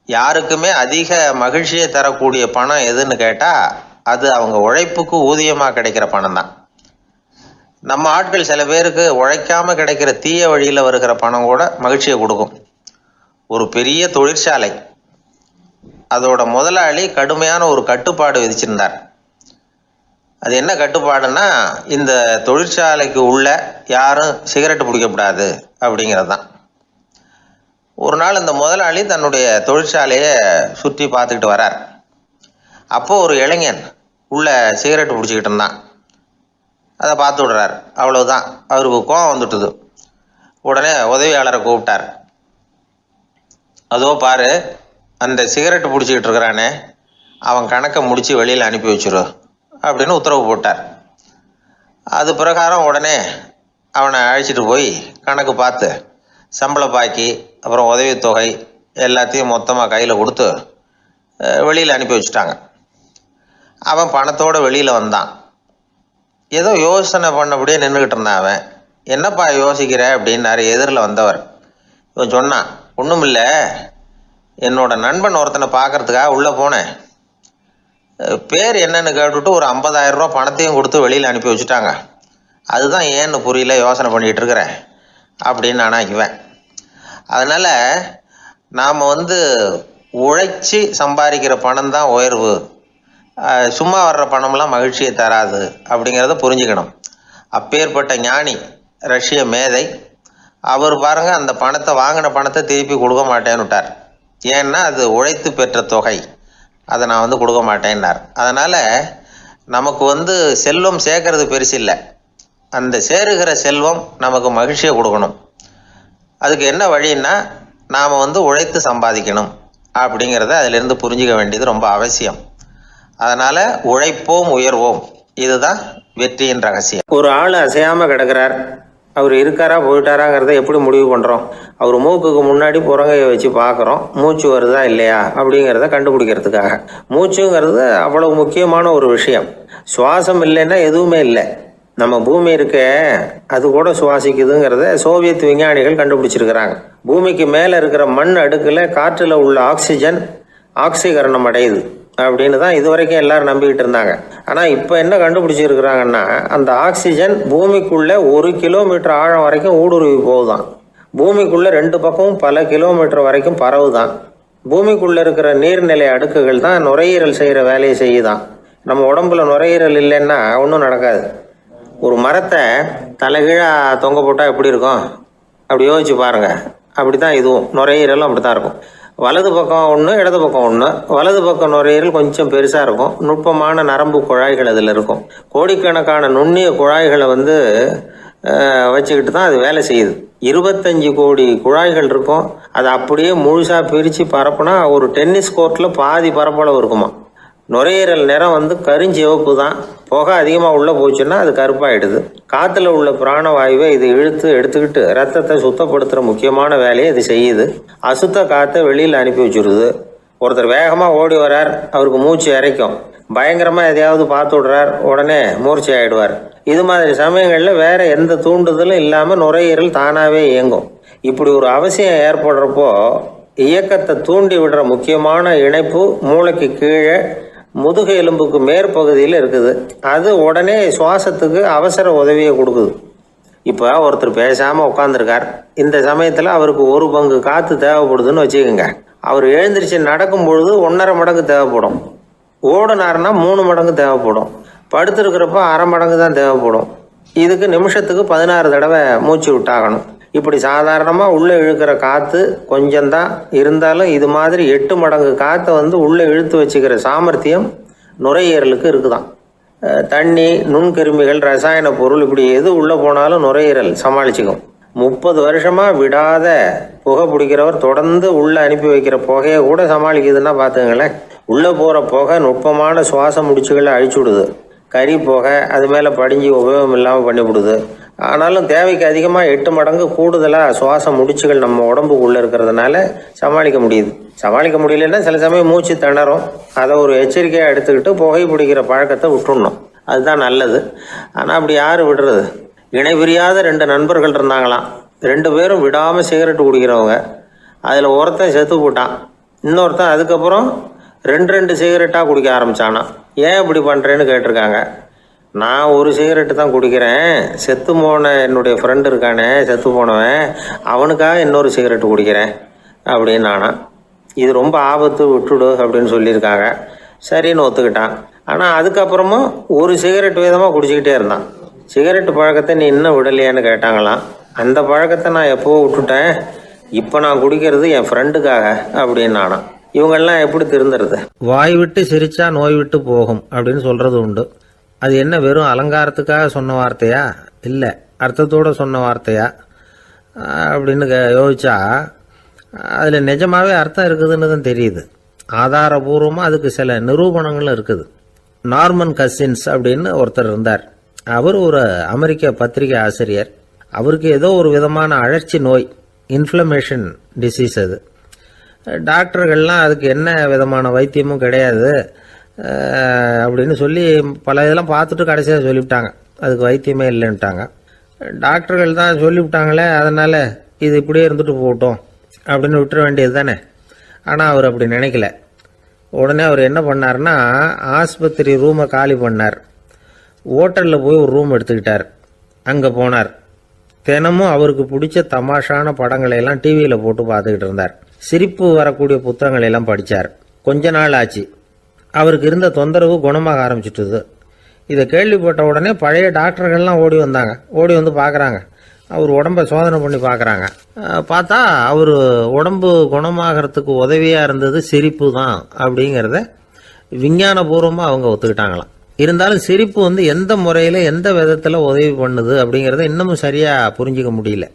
யாருக்குமே அதிக மகிழ்ச்சியை தரக்கூடிய பணம் எதுன்னு கேட்டால் அது அவங்க உழைப்புக்கு ஊதியமாக கிடைக்கிற பணம் தான். நம்ம ஆட்கள் சில பேருக்கு உழைக்காமல் கிடைக்கிற தீய வழியில் வருகிற பணம் கூட மகிழ்ச்சியை கொடுக்கும். ஒரு பெரிய தொழிற்சாலை, அதோட முதலாளி கடுமையான ஒரு கட்டுப்பாடு விதிச்சிருந்தார். அது என்ன கட்டுப்பாடுன்னா, இந்த தொழிற்சாலைக்கு உள்ள யாரும் சிகரெட்டு பிடிக்கக்கூடாது அப்படிங்கிறது தான். ஒரு நாள் இந்த முதலாளி தன்னுடைய தொழிற்சாலையை சுற்றி பார்த்துக்கிட்டு வரார். அப்போ ஒரு இளைஞன் உள்ள சிகரெட்டு பிடிச்சிக்கிட்டு இருந்தான். அதை பார்த்து விடுறார். அவ்வளவுதான், அவருக்கு கோபம் வந்துட்டுது. உடனே உதவியாளரை கூப்பிட்டார். அதோ பாரு, அந்த சிகரெட்டு பிடிச்சிக்கிட்டு இருக்கிறானே, அவன் கணக்கை முடித்து வெளியில் அனுப்பி வச்சிரு அப்படின்னு உத்தரவு போட்டார். அது பிரகாரம் உடனே அவனை அழைச்சிட்டு போய் கணக்கு பார்த்து சம்பள பாக்கி அப்புறம் உதவித்தொகை எல்லாத்தையும் மொத்தமாக கையில் கொடுத்து வெளியில் அனுப்பி வச்சுட்டாங்க. அவன் பணத்தோடு வெளியில் வந்தான். ஏதோ யோசனை பண்ணபடியே நின்றுக்கிட்டு இருந்தான். அவன் என்னப்பா யோசிக்கிற அப்படின்னாரு எதிரில் வந்தவர். இவன் சொன்னான், ஒன்றும் இல்லை, என்னோட நண்பன் ஒருத்தனை பார்க்கறதுக்காக உள்ளே போனேன். பேர் என்னன்னு கேட்டுவிட்டு ஒரு 50,000 ரூபா பணத்தையும் கொடுத்து வெளியில் அனுப்பி வச்சுட்டாங்க. அதுதான் ஏன்னு புரியல, யோசனை பண்ணிகிட்டு இருக்கிறேன் அப்படின்னு நானாக்குவேன். அதனால் நாம் உழைச்சி சம்பாதிக்கிற பணம் தான் உயர்வு, சும்மா வர்ற பணம்லாம் மகிழ்ச்சியை தராது அப்படிங்கிறத புரிஞ்சுக்கணும். அப்பேற்பட்ட ஞானி ரஷ்ய மேதை அவர் பாருங்க, அந்த பணத்தை வாங்கின பணத்தை திருப்பி கொடுக்க மாட்டேன்னு விட்டார். ஏன்னா அது உழைத்து பெற்ற தொகை, அதை நான் கொடுக்க மாட்டேன்னார். அதனால் நமக்கு செல்வம் சேர்க்கறது பெருசு இல்லை, அந்த சேருகிற செல்வம் நமக்கு மகிழ்ச்சியை கொடுக்கணும். அதுக்கு என்ன வழின்னா, நாம் உழைத்து சம்பாதிக்கணும் அப்படிங்கிறத அதிலிருந்து புரிஞ்சிக்க வேண்டியது ரொம்ப அவசியம். அதனால் உழைப்போம் உயர்வோம், இதுதான் வெற்றியின் ரகசியம். ஒரு ஆள் அசையாமல் கிடக்கிறார், அவர் இருக்காரா போயிட்டாராங்கிறத எப்படி முடிவு பண்ணுறோம்? அவர் மூக்குக்கு முன்னாடி புறங்கையை வச்சு பார்க்குறோம், மூச்சு வருதா இல்லையா அப்படிங்கிறத கண்டுபிடிக்கிறதுக்காக. மூச்சுங்கிறது அவ்வளவு முக்கியமான ஒரு விஷயம். சுவாசம் இல்லைன்னா எதுவுமே இல்லை. நம்ம பூமி இருக்க, அது கூட சுவாசிக்குதுங்கிறத சோவியத் விஞ்ஞானிகள் கண்டுபிடிச்சிருக்கிறாங்க. பூமிக்கு மேலே இருக்கிற மண் அடுக்கில் காற்றில் உள்ள ஆக்சிஜன் ஆக்சிகரணம் அடையுது அப்படின்னு தான் இது வரைக்கும் எல்லாரும் நம்பிக்கிட்டு இருந்தாங்க. ஆனால் இப்போ என்ன கண்டுபிடிச்சிருக்கிறாங்கன்னா, அந்த ஆக்சிஜன் பூமிக்குள்ளே 1 கிலோமீட்டர் ஆழம் வரைக்கும் ஊடுருவி போகுதான். பூமிக்குள்ளே 2 பக்கமும் பல கிலோமீட்டர் வரைக்கும் பரவுதான். பூமிக்குள்ளே இருக்கிற நீர்நிலை அடுக்குகள் தான் நுரையீரல் செய்கிற வேலையை செய்யுதான். நம்ம உடம்புல நுரையீரல் இல்லைன்னா ஒன்றும் நடக்காது. ஒரு மரத்தை தலைகீழாக தொங்க போட்டால் எப்படி இருக்கும் அப்படி யோசிச்சு பாருங்கள். அப்படி தான் இதுவும் நுரையீரலும் அப்படி தான் இருக்கும். வலது பக்கம் ஒன்று, இடது பக்கம் ஒன்று. வலது பக்கம் நுரையீரல் கொஞ்சம் பெருசாக இருக்கும். நுட்பமான நரம்பு குழாய்கள் அதில் இருக்கும். கோடிக்கணக்கான நுண்ணிய குழாய்களை வச்சுக்கிட்டு தான் அது வேலை செய்யுது. 25 கோடி குழாய்கள் இருக்கும். அதை அப்படியே முழுசாக பிரித்து பரப்புனா ஒரு டென்னிஸ் கோர்ட்டில் பாதி பரப்பளவு இருக்குமா. நுரையீரல் நிறம் கருஞ்சிவப்பு தான். புகை அதிகமாக உள்ளே போச்சுன்னா அது கருப்பாயிடுது. காற்றுல உள்ள பிராணவாயுவை இது இழுத்து எடுத்துக்கிட்டு ரத்தத்தை சுத்தப்படுத்துகிற முக்கியமான வேலையை இது செய்யுது. அசுத்த காற்றை வெளியில் அனுப்பி வச்சுருது. ஒருத்தர் வேகமாக ஓடி வரார், அவருக்கு மூச்சு இறைக்கும். பயங்கரமாக எதையாவது பார்த்து விடுறார், உடனே மூர்ச்சி ஆகிடுவார். இது மாதிரி சமயங்களில் வேறு எந்த தூண்டுதலும் இல்லாமல் நுரையீரல் தானாகவே இயங்கும். இப்படி ஒரு அவசியம் ஏற்படுறப்போ இயக்கத்தை தூண்டி விடுற முக்கியமான இணைப்பு மூளைக்கு கீழே முதுகு எலும்புக்கு மேற்பகுதியில் இருக்குது. அது உடனே சுவாசத்துக்கு அவசர உதவியை கொடுக்குது. இப்போ ஒருத்தர் பேசாமல் உட்காந்துருக்கார். இந்த சமயத்தில் அவருக்கு 1 பங்கு காற்று தேவைப்படுதுன்னு வச்சுக்கோங்க. அவர் எழுந்திரிச்சு நடக்கும் பொழுது 1.5 மடங்கு தேவைப்படும். ஓடினார்னா 3 மடங்கு தேவைப்படும். படுத்துருக்கிறப்ப 1/2 மடங்கு தான் தேவைப்படும். இதுக்கு நிமிஷத்துக்கு 16 தடவை மூச்சு விட்டாகணும். இப்படி சாதாரணமாக உள்ளே இழுக்கிற காற்று கொஞ்சம்தான் இருந்தாலும் இது மாதிரி 8 மடங்கு காற்றை உள்ளே இழுத்து வச்சுக்கிற சாமர்த்தியம் நுரையீரலுக்கு இருக்குதான். தண்ணி, நுண்கிருமிகள், ரசாயன பொருள் இப்படி எது உள்ளே போனாலும் நுரையீரல் சமாளிச்சுக்கும். 30 வருஷமாக விடாத புகை பிடிக்கிறவர் தொடர்ந்து உள்ளே அனுப்பி வைக்கிற புகையை கூட சமாளிக்குதுன்னா பார்த்துங்களேன். உள்ளே போகிற புகை நுட்பமான சுவாச முடிச்சுகளை அழிச்சு விடுது. கறி புகை அது மேலே படிஞ்சு உபயோகம் இல்லாமல் பண்ணிவிடுது. ஆனாலும் தேவைக்கு அதிகமாக 8 மடங்கு கூடுதலாக சுவாச முடிச்சுகள் நம்ம உடம்புக்குள்ளே இருக்கிறதுனால சமாளிக்க முடியுது. சமாளிக்க முடியலன்னா சில சமயம் மூச்சு திணறும். அதை ஒரு எச்சரிக்கையாக எடுத்துக்கிட்டு புகை பிடிக்கிற பழக்கத்தை விட்டுடணும். அதுதான் நல்லது. ஆனால் அப்படி யார் விடுறது? இணை பிரியாத 2 நண்பர்கள் இருந்தாங்களாம். 2 பேரும் விடாமல் சிகரெட்டு குடிக்கிறவங்க. அதில் ஒருத்தன் செத்து போட்டான். இன்னொருத்தன் அதுக்கப்புறம் 2 சிகரெட்டாக குடிக்க ஆரம்பித்தானான். ஏன் இப்படி பண்ணுறேன்னு கேட்டிருக்காங்க. நான் ஒரு சிகரெட்டு தான் குடிக்கிறேன், செத்து போன என்னுடைய ஃப்ரெண்டு இருக்கானே செத்து போனவன், அவனுக்காக இன்னொரு சிகரெட்டு குடிக்கிறேன் அப்படின்னு நானா. இது ரொம்ப ஆபத்து, விட்டுடு அப்படின்னு சொல்லியிருக்காங்க. சரின்னு ஒத்துக்கிட்டான். ஆனால் அதுக்கப்புறமும் ஒரு சிகரெட் விதமாக குடிச்சிக்கிட்டே இருந்தான். சிகரெட்டு பழக்கத்தை நீ இன்னும் விடலையான்னு கேட்டாங்களாம். அந்த பழக்கத்தை நான் எப்போ விட்டுட்டேன், இப்போ நான் குடிக்கிறது என் ஃப்ரெண்டுக்காக அப்படின்னு நானா. இவங்கெல்லாம் எப்படி திருந்துறது? வாய் விட்டு சிரிச்சா நோய் விட்டு போகும் அப்படின்னு சொல்கிறது உண்டு. அது என்ன வெறும் அலங்காரத்துக்காக சொன்ன வார்த்தையா, இல்லை அர்த்தத்தோடு சொன்ன வார்த்தையா அப்படின்னு யோசிச்சா அதில் நிஜமாகவே அர்த்தம் இருக்குதுன்னு தான் தெரியுது. ஆதாரபூர்வமாக அதுக்கு சில நிரூபணங்களும் இருக்குது. நார்மன் கசின்ஸ் அப்படின்னு ஒருத்தர் இருந்தார். அவர் ஒரு அமெரிக்க பத்திரிகை ஆசிரியர். அவருக்கு ஏதோ ஒரு விதமான அழற்சி நோய், இன்ஃப்ளமேஷன் டிசீஸ். அது டாக்டர்கள்லாம் அதுக்கு என்ன விதமான வைத்தியமும் கிடையாது அப்படின்னு சொல்லி பல இதெல்லாம் பார்த்துட்டு கடைசியாக சொல்லிவிட்டாங்க அதுக்கு வைத்தியமே இல்லைன்ட்டாங்க. டாக்டர்கள் தான் சொல்லிவிட்டாங்களே, அதனால் இது இப்படியே இருந்துட்டு போகட்டும் அப்படின்னு விட்டுற வேண்டியது தானே. ஆனால் அவர் அப்படி நினைக்கல. உடனே அவர் என்ன பண்ணார்னா, ஆஸ்பத்திரி ரூமை காலி பண்ணார். ஹோட்டலில் போய் ஒரு ரூம் எடுத்துக்கிட்டார். அங்கே போனார். தினமும் அவருக்கு பிடிச்ச தமாஷான படங்களை எல்லாம் டிவியில் போட்டு பார்த்துக்கிட்டு இருந்தார். சிரிப்பு வரக்கூடிய புத்தகங்களை எல்லாம் படித்தார். கொஞ்ச நாள் ஆச்சு, அவருக்கு இருந்த தொந்தரவு குணமாக ஆரம்பிச்சிட்டுது. இதை கேள்விப்பட்ட உடனே பழைய டாக்டர்கள்லாம் ஓடி வந்தாங்க. ஓடி வந்து பார்க்குறாங்க. அவர் உடம்பை சோதனை பண்ணி பார்க்குறாங்க. பார்த்தா அவர் உடம்பு குணமாகறதுக்கு உதவியாக இருந்தது சிரிப்பு தான் அப்படிங்கிறத விஞ்ஞானபூர்வமாக அவங்க ஒத்துக்கிட்டாங்களாம். இருந்தாலும் சிரிப்பு எந்த முறையில் எந்த விதத்தில் உதவி பண்ணுது அப்படிங்கிறத இன்னமும் சரியாக புரிஞ்சிக்க முடியல.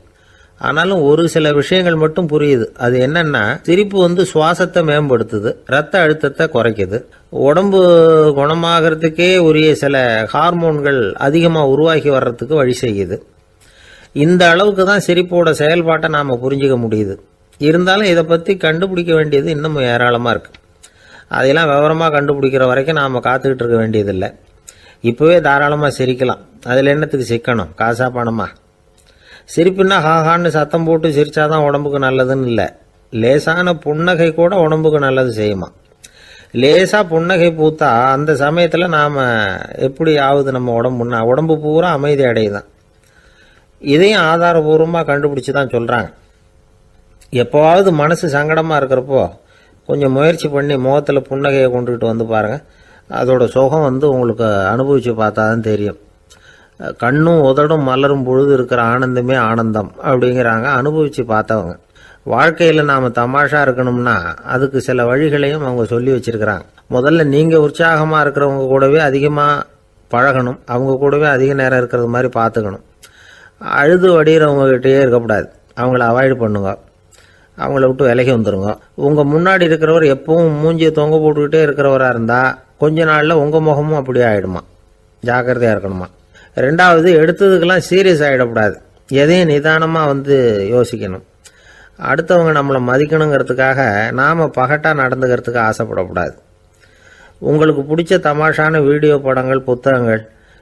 ஆனாலும் ஒரு சில விஷயங்கள் மட்டும் புரியுது. அது என்னன்னா, சிரிப்பு சுவாசத்தை மேம்படுத்துது, ரத்த அழுத்தத்தை குறைக்குது, உடம்பு குணமாகறதுக்கே உரிய சில ஹார்மோன்கள் அதிகமாக உருவாகி வர்றதுக்கு வழி செய்யுது. இந்த அளவுக்கு தான் சிரிப்போட செயல்பாட்டை நாம் புரிஞ்சிக்க முடியுது. இருந்தாலும் இதை பற்றி கண்டுபிடிக்க வேண்டியது இன்னமும் ஏராளமாக இருக்குது. அதையெல்லாம் விவரமாக கண்டுபிடிக்கிற வரைக்கும் நாம் காத்துக்கிட்டு இருக்க வேண்டியதில்லை. இப்போவே தாராளமாக சிரிக்கலாம். அதில் என்னத்துக்கு சிக்கணும்? காசா பணமா? சிரிப்புன்னா ஹாஹான்னு சத்தம் போட்டு சிரிச்சாதான் உடம்புக்கு நல்லதுன்னு இல்லை. லேசான புன்னகை கூட உடம்புக்கு நல்லது செய்யுமா. லேசாக புன்னகை பூத்தா அந்த சமயத்தில் நாம் எப்படி ஆகுது, நம்ம உடம்பு பூரா அமைதி அடையுதான். இதையும் ஆதாரபூர்வமாக கண்டுபிடிச்சி தான் சொல்கிறாங்க. எப்போவாவது மனசு சங்கடமாக இருக்கிறப்போ கொஞ்சம் முயற்சி பண்ணி முகத்தில் புன்னகையை கொண்டுகிட்டு வந்து பாருங்கள். அதோட சுகம் வந்து உங்களுக்கு அனுபவித்து பார்த்தா தான் தெரியும். கண்ணும் உதடும் மலரும் பொழுது இருக்கிற ஆனந்தமே ஆனந்தம் அப்படிங்கிறாங்க அனுபவித்து பார்த்தவங்க. வாழ்க்கையில் நாம் தமாஷா இருக்கணும்னா அதுக்கு சில வழிகளையும் அவங்க சொல்லி வச்சிருக்கிறாங்க. முதல்ல நீங்கள் உற்சாகமாக இருக்கிறவங்க கூடவே அதிகமாக பழகணும், அவங்க கூடவே அதிக நேரம் இருக்கிறது மாதிரி பார்த்துக்கணும். அழுது வடிகிறவங்ககிட்டயே இருக்கக்கூடாது, அவங்கள அவாய்டு பண்ணுங்க, அவங்கள விட்டு விலகி வந்துடுங்க. உங்கள் முன்னாடி இருக்கிறவர் எப்பவும் மூஞ்சியை தொங்க போட்டுக்கிட்டே இருக்கிறவராக இருந்தால் கொஞ்ச நாளில் உங்கள் முகமும் அப்படியே ஆகிடுமா, ஜாக்கிரதையாக இருக்கணுமா. ரெண்டாவது, எடுத்ததுக்கெல்லாம் சீரியஸ் ஆகிடக்கூடாது, எதையும் நிதானமாக வந்து யோசிக்கணும். அடுத்தவங்க நம்மளை மதிக்கணுங்கிறதுக்காக நாம் பகட்டாக நடந்துக்கிறதுக்கு ஆசைப்படக்கூடாது. உங்களுக்கு பிடிச்ச தமாஷான வீடியோ படங்கள், புத்தகங்கள்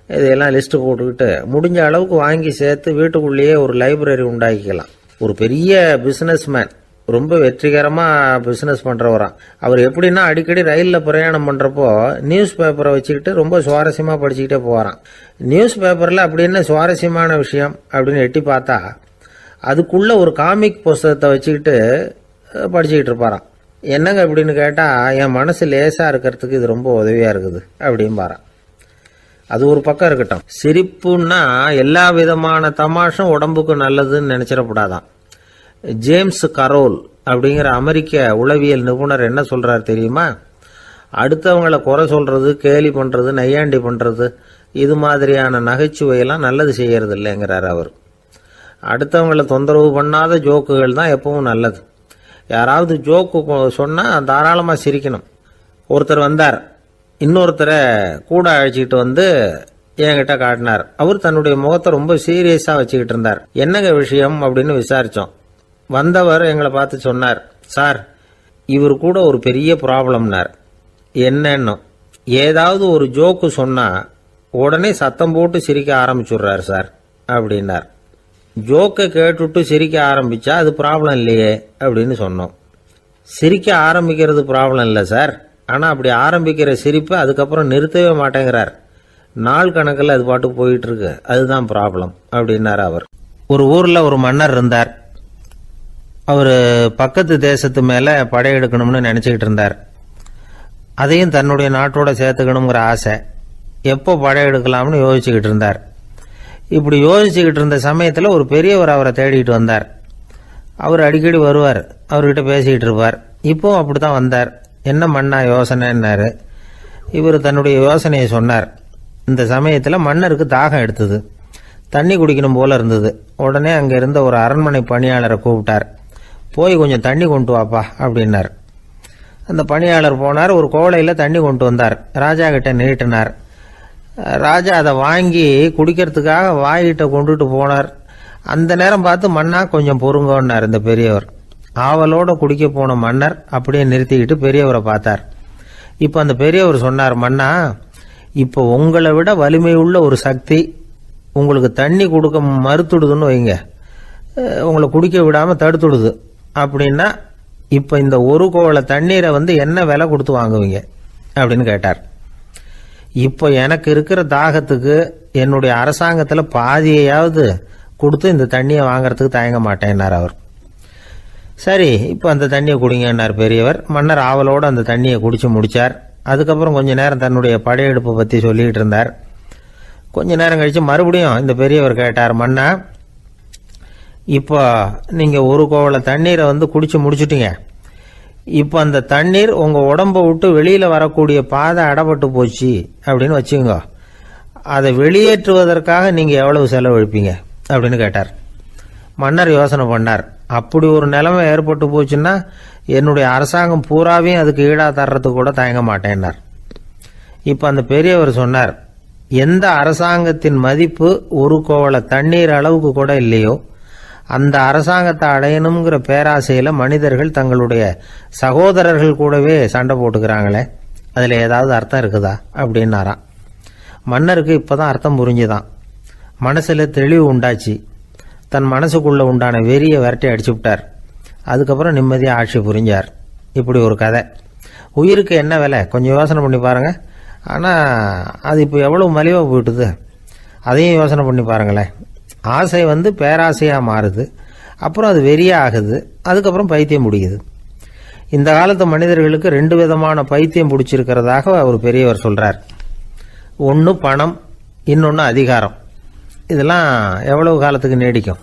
இதையெல்லாம் லிஸ்ட்டு போட்டுக்கிட்டு முடிஞ்ச அளவுக்கு வாங்கி சேர்த்து வீட்டுக்குள்ளேயே ஒரு லைப்ரரி உண்டாக்கிக்கலாம். ஒரு பெரிய பிஸ்னஸ்மேன், ரொம்ப வெற்றிகரமாக பிஸ்னஸ் பண்ணுறவராம். அவர் எப்படின்னா அடிக்கடி ரயிலில் பிரயாணம் பண்ணுறப்போ நியூஸ் பேப்பரை வச்சுக்கிட்டு ரொம்ப சுவாரஸ்யமாக படிச்சுக்கிட்டே போகிறான். நியூஸ் பேப்பரில் அப்படி என்ன சுவாரஸ்யமான விஷயம் அப்படின்னு எட்டி பார்த்தா அதுக்குள்ளே ஒரு காமிக் புஸ்தகத்தை வச்சுக்கிட்டு படிச்சுக்கிட்டு இருப்பாராம். என்னங்க அப்படின்னு கேட்டால், என் மனசு லேசாக இருக்கிறதுக்கு இது ரொம்ப உதவியாக இருக்குது அப்படின்னு பாரான். அது ஒரு பக்கம் இருக்கட்டும். சிரிப்புன்னா எல்லா விதமான தமாஷும் உடம்புக்கு நல்லதுன்னு நினச்சிடக்கூடாதான். ஜேம்ஸ் கரோல் அப்படிங்கிற அமெரிக்க உளவியல் நிபுணர் என்ன சொல்கிறார் தெரியுமா? அடுத்தவங்களை குறை சொல்கிறது, கேலி பண்ணுறது, நையாண்டி பண்ணுறது, இது மாதிரியான நகைச்சுவையெல்லாம் நல்லது செய்கிறது இல்லைங்கிறார் அவர். அடுத்தவங்களை தொந்தரவு பண்ணாத ஜோக்குகள் தான் எப்பவும் நல்லது. யாராவது ஜோக்கு சொன்னால் தாராளமாக சிரிக்கணும். ஒருத்தர் வந்தார், இன்னொருத்தரை கூட அழைச்சிக்கிட்டு வந்து என்கிட்ட காட்டினார். அவர் தன்னுடைய முகத்தை ரொம்ப சீரியஸாக வச்சுக்கிட்டு இருந்தார். என்னங்க விஷயம் அப்படின்னு விசாரித்தோம். வந்தவர் எங்களை பார்த்து சொன்னார், சார், இவர் கூட ஒரு பெரிய ப்ராப்ளம்னார். என்னன்னு, ஏதாவது ஒரு ஜோக்கு சொன்னால் உடனே சத்தம் போட்டு சிரிக்க ஆரம்பிச்சுடுறார் சார் அப்படின்னார். ஜோக்கை கேட்டுவிட்டு சிரிக்க ஆரம்பித்தா அது ப்ராப்ளம் இல்லையே அப்படின்னு சொன்னோம். சிரிக்க ஆரம்பிக்கிறது ப்ராப்ளம் இல்லை சார், ஆனால் அப்படி ஆரம்பிக்கிற சிரிப்பை அதுக்கப்புறம் நிறுத்தவே மாட்டேங்கிறார். நாள் கணக்கில் அது பாட்டுக்கு போயிட்டு இருக்கு, அதுதான் ப்ராப்ளம் அப்படின்னார் அவர். ஒரு ஊரில் ஒரு மன்னர் இருந்தார். அவர் பக்கத்து தேசத்து மேலே படையெடுக்கணும்னு நினச்சிக்கிட்டு இருந்தார். அதையும் தன்னுடைய நாட்டோட சேர்த்துக்கணுங்கிற ஆசை. எப்போ படையெடுக்கலாம்னு யோசிச்சுக்கிட்டு இருந்தார். இப்படி யோசிச்சுக்கிட்டு இருந்த சமயத்தில் ஒரு பெரியவர் அவரை தேடிட்டு வந்தார். அவர் அடிக்கடி வருவார், அவர்கிட்ட பேசிக்கிட்டு இருப்பார். இப்போவும் அப்படி தான் வந்தார். என்ன மன்னா யோசனைன்னாரு. இவர் தன்னுடைய யோசனையை சொன்னார். இந்த சமயத்தில் மன்னருக்கு தாகம் எடுத்தது, தண்ணி குடிக்கணும் போல இருந்தது. உடனே அங்கே இருந்த ஒரு அரண்மனை பணியாளரை கூப்பிட்டார். போய் கொஞ்சம் தண்ணி கொண்டு வாப்பா அப்படின்னார். அந்த பணியாளர் போனார், ஒரு கோலையில் தண்ணி கொண்டு வந்தார். ராஜா கிட்ட நீட்டினார். ராஜா அதை வாங்கி குடிக்கிறதுக்காக வாய்கிட்ட கொண்டுட்டு போனார். அந்த நேரம் பார்த்து, மன்னா கொஞ்சம் பொறுங்கன்னார் இந்த பெரியவர். ஆவலோட குடிக்க போன மன்னர் அப்படியே நிறுத்திக்கிட்டு பெரியவரை பார்த்தார். இப்போ அந்த பெரியவர் சொன்னார், மன்னா, இப்போ உங்களை விட வலிமை உள்ள ஒரு சக்தி உங்களுக்கு தண்ணி கொடுக்க மறுத்துடுதுன்னு வைங்க, உங்களை குடிக்க விடாமல் தடுத்துடுது அப்படின்னா, இப்போ இந்த ஒரு கோவள தண்ணீரை வந்து என்ன விலை கொடுத்து வாங்குவீங்க அப்படின்னு கேட்டார். இப்போ எனக்கு இருக்கிற தாகத்துக்கு என்னுடைய அரசாங்கத்தில் பாதியையாவது கொடுத்து இந்த தண்ணியை வாங்கறதுக்கு தயங்க மாட்டேன்னார் அவர். சரி, இப்போ அந்த தண்ணியை குடிங்கன்னார் பெரியவர். மன்னர் ஆவலோடு அந்த தண்ணியை குடிச்சு முடித்தார். அதுக்கப்புறம் கொஞ்ச நேரம் தன்னுடைய படையெடுப்பை பற்றி சொல்லிக்கிட்டு இருந்தார். கொஞ்ச நேரம் கழித்து மறுபடியும் இந்த பெரியவர் கேட்டார், மன்னா, இப்போ நீங்கள் ஒரு கோவள தண்ணீரை வந்து குடிச்சு முடிச்சுட்டீங்க. இப்போ அந்த தண்ணீர் உங்கள் உடம்பை விட்டு வெளியில் வரக்கூடிய பாதை அடப்பட்டு போச்சு அப்படின்னு வச்சுங்க, அதை வெளியேற்றுவதற்காக நீங்கள் எவ்வளவு செலவழிப்பீங்க அப்படின்னு கேட்டார். மன்னர் யோசனை பண்ணார். அப்படி ஒரு நிலைமை ஏற்பட்டு போச்சுன்னா என்னுடைய அரசாங்கம் பூராவையும் அதுக்கு ஈடாக தர்றதுக்கு கூட தயங்க மாட்டேன்னார். இப்போ அந்த பெரியவர் சொன்னார், எந்த அரசாங்கத்தின் மதிப்பு ஒரு கோவள தண்ணீர் அளவுக்கு கூட இல்லையோ அந்த அரசாங்கத்தை அடையணுங்கிற பேராசையில் மனிதர்கள் தங்களுடைய சகோதரர்கள் கூடவே சண்டை போட்டுக்கிறாங்களே, அதில் ஏதாவது அர்த்தம் இருக்குதா அப்படின்னாராம். மன்னருக்கு இப்போதான் அர்த்தம் புரிஞ்சுதான். மனசில் தெளிவு உண்டாச்சு. தன் மனசுக்குள்ளே உண்டான வெறியை விரட்டி அடிச்சு விட்டார். அதுக்கப்புறம் நிம்மதியாக ஆட்சி புரிஞ்சார். இப்படி ஒரு கதை. உயிருக்கு என்ன விலை கொஞ்சம் யோசனை பண்ணி பாருங்கள். ஆனால் அது இப்போ எவ்வளோ மலிவாக போயிட்டுது, அதையும் யோசனை பண்ணி பாருங்களேன். ஆசை வந்து பேராசையாக மாறுது, அப்புறம் அது வெறியாக ஆகுது, அதுக்கப்புறம் பைத்தியம் முடியுது. இந்த காலத்து மனிதர்களுக்கு 2 விதமான பைத்தியம் பிடிச்சிருக்கிறதாக ஒரு பெரியவர் சொல்கிறார். ஒன்று பணம், இன்னொன்று அதிகாரம். இதெல்லாம் எவ்வளவு காலத்துக்கு நீடிக்கும்?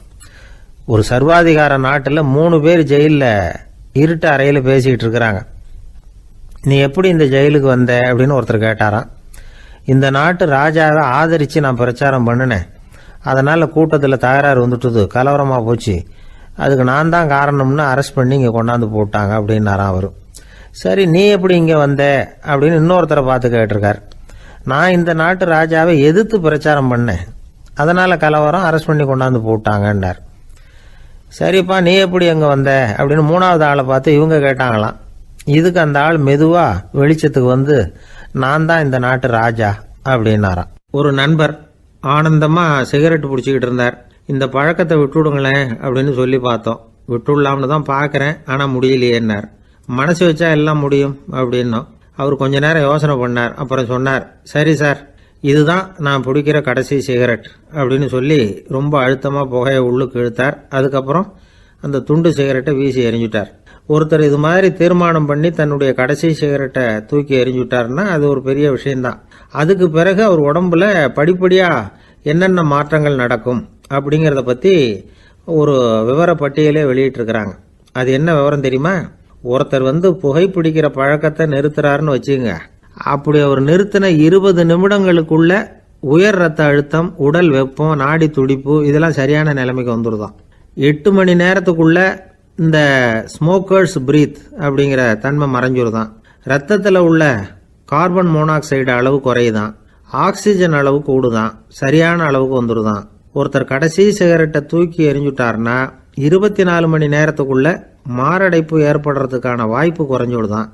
ஒரு சர்வாதிகார நாட்டில் 3 பேர் ஜெயிலில் இருட்டு அறையில் பேசிக்கிட்டு இருக்கிறாங்க. நீ எப்படி இந்த ஜெயிலுக்கு வந்த அப்படின்னு ஒருத்தர் கேட்டாராம். இந்த நாட்டு ராஜாவை ஆதரித்து நான் பிரச்சாரம் பண்ணினேன், அதனால் கூட்டத்தில் தகராறு வந்துட்டுது, கலவரமாக போச்சு, அதுக்கு நான் தான் காரணம்னு அரெஸ்ட் பண்ணி இங்கே கொண்டாந்து போட்டாங்க அப்படின்னாராம் அவர். சரி, நீ எப்படி இங்கே வந்த அப்படின்னு இன்னொருத்தரை பார்த்து கேட்டிருக்கார். நான் இந்த நாட்டு ராஜாவை எதிர்த்து பிரச்சாரம் பண்ணேன், அதனால் கலவரம், அரெஸ்ட் பண்ணி கொண்டாந்து போட்டாங்கன்னார். சரிப்பா, நீ எப்படி அங்கே வந்த அப்படின்னு 3வது ஆளை பார்த்து இவங்க கேட்டாங்களாம். இதுக்கு அந்த ஆள் மெதுவாக வெளிச்சத்துக்கு வந்து நான் தான் இந்த நாட்டு ராஜா அப்படின்னாராம். ஒரு நண்பர் ஆனந்தமாக சிகரெட் பிடிச்சிக்கிட்டு இருந்தார். இந்த பழக்கத்தை விட்டுவிடுங்களேன் அப்படின்னு சொல்லி பார்த்தோம். விட்டுடலாம்னு தான் பார்க்குறேன், ஆனால் முடியலையேன்னார். மனசு வச்சா எல்லாம் முடியும் அப்படின்னோம். அவர் கொஞ்ச நேரம் யோசனை பண்ணார். அப்புறம் சொன்னார், சரி சார், இதுதான் நான் பிடிக்கிற கடைசி சிகரெட் அப்படின்னு சொல்லி ரொம்ப அழுத்தமாக புகையை உள்ளுக்கு இழுத்தார். அதுக்கப்புறம் அந்த துண்டு சிகரெட்டை வீசி எறிஞ்சுட்டார். ஒருத்தர் இது மாதிரி தீர்மானம் பண்ணி தன்னுடைய கடைசி சிகரெட்டை தூக்கி எறிஞ்சுட்டாருன்னா அது ஒரு பெரிய விஷயம்தான். அதுக்கு பிறகு அவர் உடம்புல படிப்படியாக என்னென்ன மாற்றங்கள் நடக்கும் அப்படிங்கிறத பற்றி ஒரு விவர பட்டியலே வெளியிட்டிருக்கிறாங்க. அது என்ன விவரம் தெரியுமா? ஒருத்தர் புகைப்பிடிக்கிற பழக்கத்தை நிறுத்துறாருன்னு வச்சுங்க. அப்படி அவர் நிறுத்தின 20 நிமிடங்களுக்குள்ள உயர் ரத்த அழுத்தம், உடல் வெப்பம், நாடி துடிப்பு இதெல்லாம் சரியான நிலைமைக்கு வந்துடுதான். 8 மணி நேரத்துக்குள்ள இந்த ஸ்மோக்கர்ஸ் பிரீத் அப்படிங்கிற தன்மை மறைஞ்சிருதான். ரத்தத்தில் உள்ள கார்பன் மோனாக்சைடு அளவு குறையுதான், ஆக்சிஜன் அளவு கூடுதான், சரியான அளவுக்கு வந்துடுதான். ஒருத்தர் கடைசி சிகரெட்டை தூக்கி எறிஞ்சுட்டார்னா 24 மணி நேரத்துக்குள்ள மாரடைப்பு ஏற்படுறதுக்கான வாய்ப்பு குறைஞ்சுடுதான்.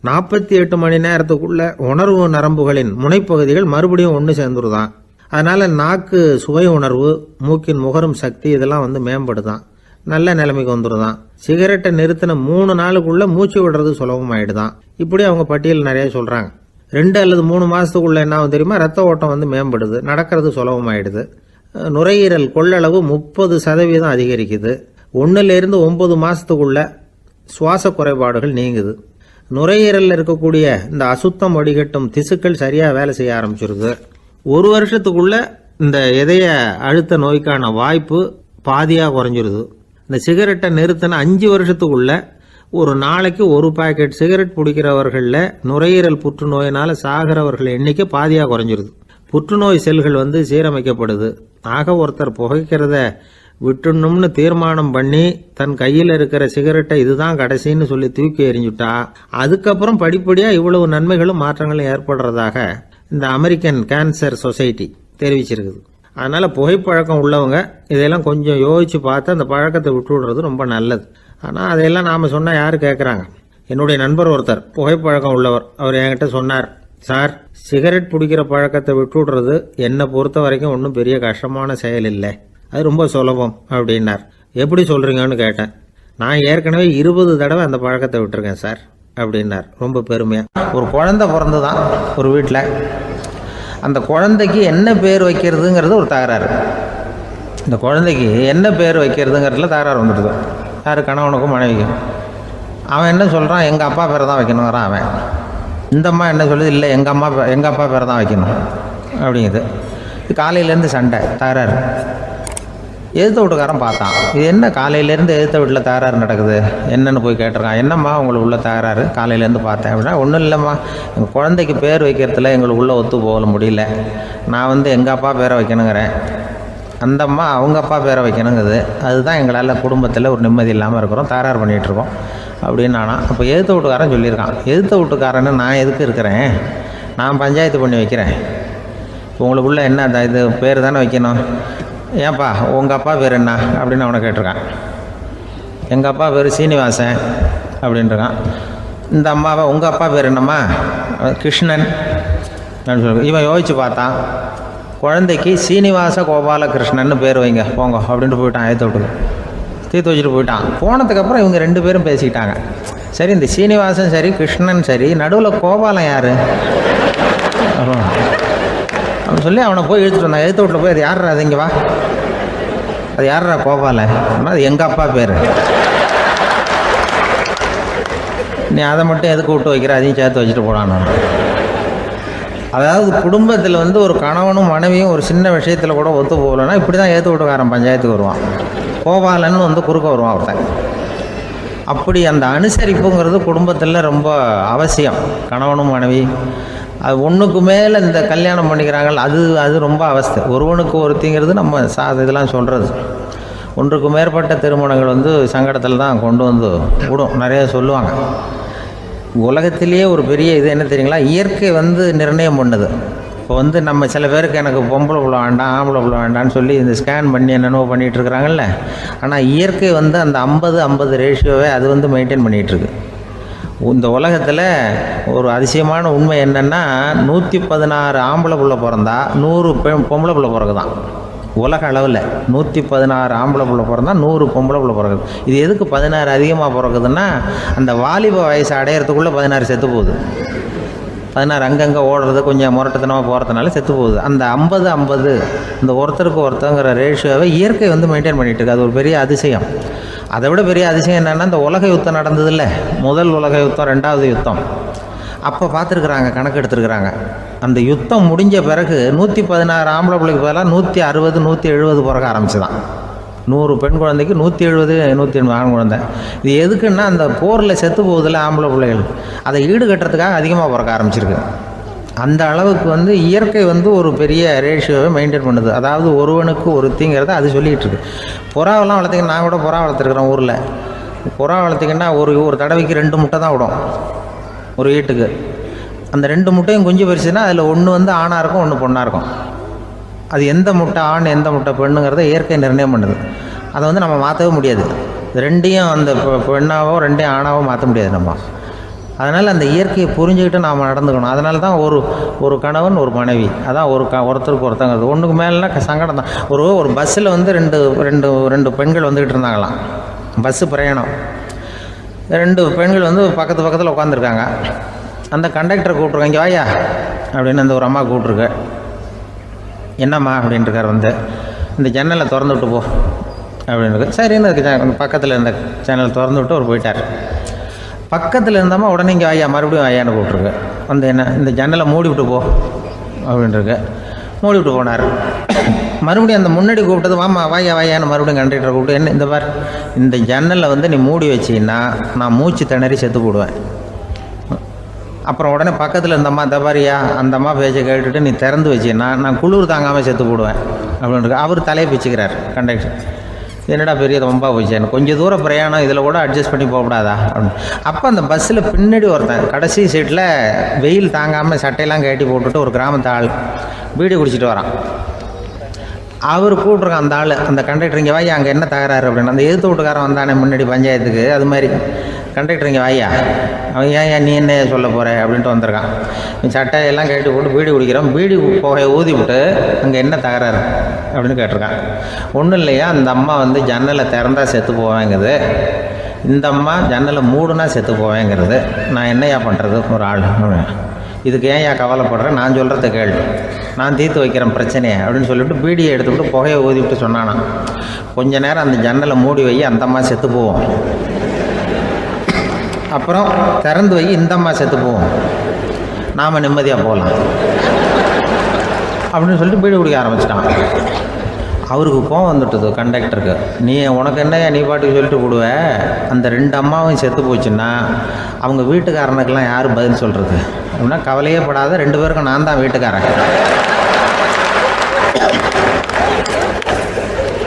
48 மணி நேரத்துக்குள்ள உணர்வு நரம்புகளின் முனைப்பகுதிகள் மறுபடியும் ஒன்று சேர்ந்துருதான். அதனால நாக்கு சுவை உணர்வு, மூக்கின் முகரும் சக்தி இதெல்லாம் மேம்படுதான், நல்ல நிலைமைக்கு வந்துடுதான். சிகரெட்டை நிறுத்தின 3 நாளுக்குள்ள மூச்சு விடுறது சுலபமாயிடுதான். இப்படி அவங்க பட்டியல் நிறைய சொல்றாங்க. 2 அல்லது 3 மாசத்துக்குள்ள என்ன ஆகும் தெரியுமா? ரத்த ஓட்டம் மேம்படுது, நடக்கிறது சுலபமாயிடுது. நுரையீரல் கொள்ளளவு 30% அதிகரிக்குது. 1லிருந்து 9 மாசத்துக்குள்ள சுவாச குறைபாடுகள் நீங்குது. நுரையீரலில் இருக்கக்கூடிய இந்த அசுத்தம் வடிகட்டும் திசுக்கள் சரியா வேலை செய்ய ஆரம்பிச்சிருது. 1 வருஷத்துக்குள்ள இந்த இதய அழுத்த நோய்க்கான வாய்ப்பு பாதியாக குறைஞ்சிருது. இந்த சிகரெட்டை நிறுத்தின 5 வருஷத்துக்குள்ள ஒரு நாளைக்கு 1 பாக்கெட் சிகரெட் பிடிக்கிறவர்களில் நுரையீரல் புற்றுநோயினால சாகிறவர்கள் எண்ணிக்கை பாதியாக குறைஞ்சிருது. புற்றுநோய் செல்கள் சீரமைக்கப்படுது. ஆக ஒருத்தர் புகைக்கிறத விட்டுணும்னு தீர்மானம் பண்ணி தன் கையில் இருக்கிற சிகரெட்டை இதுதான் கடைசின்னு சொல்லி தூக்கி எறிஞ்சுட்டா அதுக்கப்புறம் படிப்படியாக இவ்வளவு நன்மைகளும் மாற்றங்களும் ஏற்படுறதாக இந்த அமெரிக்கன் கேன்சர் சொசைட்டி தெரிவிச்சிருக்குது. அதனால புகைப்பழக்கம் உள்ளவங்க இதையெல்லாம் கொஞ்சம் யோசிச்சு பார்த்து அந்த பழக்கத்தை விட்டு விடுறது ரொம்ப நல்லது. ஆனால் அதையெல்லாம் நாம் சொன்னால் யார் கேட்குறாங்க? என்னுடைய நண்பர் ஒருத்தர் புகைப்பழக்கம் உள்ளவர், அவர் என்கிட்ட சொன்னார், சார், சிகரெட் பிடிக்கிற பழக்கத்தை விட்டு விடுறது என்னை பொறுத்த வரைக்கும் ஒன்றும் பெரிய கஷ்டமான செயல் இல்லை, அது ரொம்ப சுலபம் அப்படின்னார். எப்படி சொல்கிறீங்கன்னு கேட்டேன். நான் ஏற்கனவே 20 தடவை அந்த பழக்கத்தை விட்டுருக்கேன் சார் அப்படின்னார் ரொம்ப பெருமையாக. ஒரு குழந்தை பிறந்துதான் ஒரு வீட்டில். அந்த குழந்தைக்கு என்ன பேர் வைக்கிறதுங்கிறது ஒரு தகராறு. இந்த குழந்தைக்கு என்ன பேர் வைக்கிறதுங்கிறதுல தகராறு வந்துடுது. யார்? கணவனுக்கும் மனைவிக்கும். அவன் என்ன சொல்கிறான், எங்கள் அப்பா பேரை தான் வைக்கணுங்கிறான் அவன். இந்த அம்மா என்ன சொல்லுது, இல்லை எங்கள் அப்பா பேரை தான் வைக்கணும் அப்படிங்குது. காலையிலேருந்து சண்டை, தகராறு. எதிர்த்த வீட்டுக்காரன் பார்த்தான், இது என்ன காலையிலேருந்து எதிர்த்த வீட்டில் தகராறு நடக்குது, என்னென்னு போய் கேட்டிருக்கான். என்னம்மா உங்களுக்கு உள்ள தகராறு, காலையிலேருந்து பார்த்தேன் அப்படின்னா. ஒன்றும் இல்லைம்மா, எங்கள் குழந்தைக்கு பேர் வைக்கிறதுல எங்களுக்கு உள்ளே ஒத்து போக முடியல, நான் எங்கள் அப்பா பேரை வைக்கணுங்கிறேன், அந்த அம்மா அவங்க அப்பா பேரை வைக்கணுங்குது, அதுதான் எங்களால் குடும்பத்தில் ஒரு நிம்மதி இல்லாமல் இருக்கிறோம், தகராறு பண்ணிகிட்ருக்கோம் அப்படின்னு நானா. அப்போ எதிர்த்த வீட்டுக்காரன் சொல்லியிருக்கான், எதிர்த்த வீட்டுக்காரன்னு நான் எதுக்கு இருக்கிறேன், நான் பஞ்சாயத்து பண்ணி வைக்கிறேன், உங்களுக்குள்ள என்ன இது பேர் தானே வைக்கணும், ஏன்ப்பா உங்கள் அப்பா பேர் என்ன அப்படின்னு அவனை கேட்டிருக்கான். எங்கள் அப்பா பேர் சீனிவாசன் அப்படின்ட்டுருக்கான். இந்த அம்மாவை உங்கள் அப்பா பேர் என்னம்மா, கிருஷ்ணன் அப்படின்னு சொல்லி இவன் யோசிச்சு பார்த்தான். குழந்தைக்கு சீனிவாச கோபாலகிருஷ்ணன்னு பேர் வைங்க போங்க அப்படின்ட்டு போயிட்டான். ஏற்ற விட்டு தீர்த்து வச்சுட்டு போயிட்டான். போனதுக்கப்புறம் இவங்க 2 பேரும் பேசிக்கிட்டாங்க. சரி, இந்த சீனிவாசன் சரி, கிருஷ்ணன் சரி, நடுவில் கோபாலம் யார் அப்படின்னு சொல்லி அவனை போய் இழுத்துட்டு வந்தான். எழுத்து வீட்டில் போய் அது யாரா, அது இங்கே வா, அது யாரா கோபால, அது எங்கள் அப்பா பேர். நீ அதை மட்டும் எதுக்கு விட்டு வைக்கிற, அதையும் சேர்த்து வச்சுட்டு போடான்னு. அதாவது குடும்பத்தில் வந்து ஒரு கணவனும் மனைவியும் ஒரு சின்ன விஷயத்தில் கூட ஒத்து போகலைன்னா இப்படி தான் ஏற்று விட்டுக்காரன் பஞ்சாயத்துக்கு வருவான். கோபாலன்னு வந்து குறுக்க வருவான் ஒருத்தன். அப்படி அந்த அனுசரிப்புங்கிறது குடும்பத்தில் ரொம்ப அவசியம். கணவனும் மனைவி அது ஒன்றுக்கு மேலே இந்த கல்யாணம் பண்ணிக்கிறாங்கள், அது ரொம்ப அவஸ்தை. ஒருவனுக்கு ஒருத்திங்கிறது நம்ம இதெல்லாம் சொல்கிறது. ஒன்றுக்கு மேற்பட்ட திருமணங்கள் வந்து சங்கடத்தில் தான் கொண்டு வந்து விடும். நிறைய சொல்லுவாங்க. உலகத்திலேயே ஒரு பெரிய இது என்ன தெரியுங்களா, இயற்கை வந்து நிர்ணயம் பண்ணுது. இப்போ வந்து நம்ம சில பேருக்கு எனக்கு பொம்பளை புள்ள வேண்டாம் ஆம்பளை புள்ள வேண்டான்னு சொல்லி இந்த ஸ்கேன் பண்ணி என்னென்னவோ பண்ணிகிட்டு இருக்கிறாங்கல்ல. ஆனால் இயற்கை வந்து அந்த 50-50 ரேஷியோவை அது வந்து மெயின்டைன் பண்ணிகிட்ருக்கு. இந்த உலகத்தில் ஒரு அதிசயமான உண்மை என்னென்னா, 116 ஆம்பளை புள்ள பிறந்தா 100 பொம்பளை புள்ள பிறகுதான். உலக அளவில் 116 ஆம்பளை புள்ள பிறந்தா 100 பொம்பளை புள்ள பிறகுது. இது எதுக்கு 16 அதிகமாக பிறகுதுன்னா, அந்த வாலிப வயசு அடையிறதுக்குள்ளே 16 செத்து போகுது. 16 அங்கங்கே ஓடுறது கொஞ்சம் முரட்டத்தனமாக போகிறதுனால செத்து போகுது. அந்த 50-50 இந்த ஒருத்தருக்கு ஒருத்தங்கிற ரேஷியோவை இயற்கை வந்து மெயின்டைன் பண்ணிகிட்டு இருக்கு. அது ஒரு பெரிய அதிசயம். அதை விட பெரிய அதிசயம் என்னென்னா, இந்த உலக யுத்தம் நடந்ததில்ல, முதல் உலக யுத்தம், 2வது யுத்தம், அப்போ பார்த்துருக்குறாங்க, கணக்கு எடுத்துருக்குறாங்க. அந்த யுத்தம் முடிஞ்ச பிறகு 116 ஆம்பளை பிள்ளைக்கு பதிலாக 160 170 பிறக்க ஆரம்பிச்சு தான். 100 பெண் குழந்தைக்கு 170 180 ஆண் குழந்தை. இது எதுக்குன்னா, அந்த போரில் செத்து போகுதில்ல ஆம்பளை பிள்ளைகள், அதை ஈடுகட்டுறதுக்காக அதிகமாக பிறக்க ஆரம்பிச்சிருக்கு. அந்த அளவுக்கு வந்து இயற்கை வந்து ஒரு பெரிய ரேஷியோவை மெயின்டைன் பண்ணுது. அதாவது ஒருவனுக்கு ஒருத்திங்கிறத அது சொல்லிகிட்டு இருக்கு. புறாவெல்லாம் வளர்த்திங்கன்னா, நான் கூட புறா வளர்த்துருக்குறேன் ஊரில். புறா வளர்த்திங்கன்னா ஒரு தடவைக்கு 2 முட்டை தான் விடும் ஒரு வீட்டுக்கு. அந்த 2 முட்டையும் குஞ்சு பறிச்சுன்னா அதில் ஒன்று வந்து ஆணாக இருக்கும், ஒன்று பொண்ணாக இருக்கும். அது எந்த முட்டை ஆண் எந்த முட்டை பெண்ணுங்கிறத இயற்கை நிர்ணயம் பண்ணுது. அதை வந்து நம்ம மாற்றவே முடியாது. ரெண்டையும் அந்த பெண்ணாவோ 2 ஆணாவோ மாற்ற முடியாது நம்ம. அதனால் அந்த இயற்கையை புரிஞ்சுக்கிட்டு நாம் நடந்துக்கணும். அதனால தான் ஒரு கணவன் ஒரு மனைவி, அதான் ஒருத்தருக்கு ஒருத்தங்கிறது. ஒன்றுக்கு மேலேனா சங்கடம் தான். ஒரு பஸ்ஸில் வந்து ரெண்டு பெண்கள் வந்துக்கிட்டு இருந்தாங்களாம். பஸ்ஸு பிரயாணம். 2 பெண்கள் வந்து பக்கத்தில் உட்காந்துருக்காங்க. அந்த கண்டக்டரை கூப்பிட்ருக்காங்க, இங்கே வாயா அப்படின்னு அந்த ஒரு அம்மா கூப்பிட்ருக்கு. என்னம்மா அப்படின்ட்டுருக்கார். வந்து இந்த ஜன்னலை திறந்து விட்டு போ அப்படின்னு. சரின்னு அதுக்கு பக்கத்தில் இருந்த ஜன்னலை திறந்து விட்டு அவர் போயிட்டார். பக்கத்தில் இருந்தாமல் உடனே இங்கே வாயா மறுபடியும் வாயான்னு கூப்பிட்ருக்கு. வந்து என்ன இந்த ஜன்னலை மூடி விட்டு போ அப்படின்ட்டுருக்கு. மூடி விட்டு போனார். மறுபடியும் அந்த முன்னாடி கூப்பிட்டது வாமா வாயான்னு மறுபடியும் கண்டக்டரை கூப்பிட்டு, என்ன இந்த பார், இந்த ஜன்னலை வந்து நீ மூடி வச்சின்னா நான் மூச்சு திணறி செத்து போடுவேன். அப்புறம் உடனே பக்கத்தில் இருந்தம்மா தபாரியா அந்த அம்மா பேச்சை கேட்டுட்டு நீ திறந்து வச்சின்னா நான் குளிர் தாங்காமல் செத்து போடுவேன் அப்படின்ட்டு அவர் தலையை பிச்சுக்கிறார் கண்டக்டர். என்னடா பெரிய ரொம்ப போச்சேன்னு, கொஞ்சம் தூரம் பிரயாணம், இதில் கூட அட்ஜஸ்ட் பண்ணி போகக்கூடாதா அப்படின்னு. அப்போ அந்த பஸ்ஸில் பின்னாடி ஒருத்தன் கடைசி சீட்டில் வெயில் தாங்காமல் சட்டையெல்லாம் கட்டி போட்டுட்டு ஒரு கிராமத்து ஆள் பீடி குடிச்சிட்டு வரான். அவர் கூப்பிட்ருக்கான் அந்த ஆள், அந்த கண்டக்டர் இங்கே வாயா அங்கே என்ன தகராறு அப்படின்னு. அந்த எதிர்த்து வீட்டுக்காரன் வந்தானே முன்னாடி பஞ்சாயத்துக்கு, அது மாதிரி கண்டக்டர் இங்கே வாயா, அவன் ஏன் நீ என்ன சொல்ல போகிற அப்படின்ட்டு வந்திருக்கான். சட்டையெல்லாம் கட்டி போட்டு பீடி குடிக்கிறோம், பீடி புகையை ஊதி விட்டு அங்கே என்ன தகராறு அப்படின்னு கேட்டிருக்கான். ஒன்றும் இல்லையா, அந்த அம்மா வந்து ஜன்னலை திறந்தா செத்து போவேங்கிறது, இந்த அம்மா ஜன்னலை மூடுனா செத்து போவேங்கிறது, நான் என்னையா பண்ணுறது ஒரு ஆள், இதுக்கு ஏன் கவலைப்படுறேன், நான் சொல்கிறத கேள், நான் தீர்த்து வைக்கிறேன் பிரச்சனையை அப்படின்னு சொல்லிவிட்டு பீடியை எடுத்துக்கிட்டு புகையை ஊதிவிட்டு சொன்னானா, கொஞ்ச நேரம் அந்த ஜன்னலை மூடி வை, அந்த அம்மா செத்து போவோம், அப்புறம் திறந்து வை, இந்த அம்மா செத்து போவோம், நாம் நிம்மதியாக போகலாம் அப்படின்னு சொல்லிட்டு பீடி குடிக்க ஆரம்பிச்சிட்டான். அவருக்கு கோவம் வந்துட்டுது கண்டக்டருக்கு. உனக்கு என்னையா நீ பாட்டுக்கு சொல்லிட்டு போடுவ, அந்த 2 அம்மாவும் செத்து போச்சுன்னா அவங்க வீட்டுக்காரனுக்கெல்லாம் யார் பதில் சொல்கிறது அப்படின்னா, கவலையே படாத, 2 பேருக்கும் நான் தான் வீட்டுக்காரன்.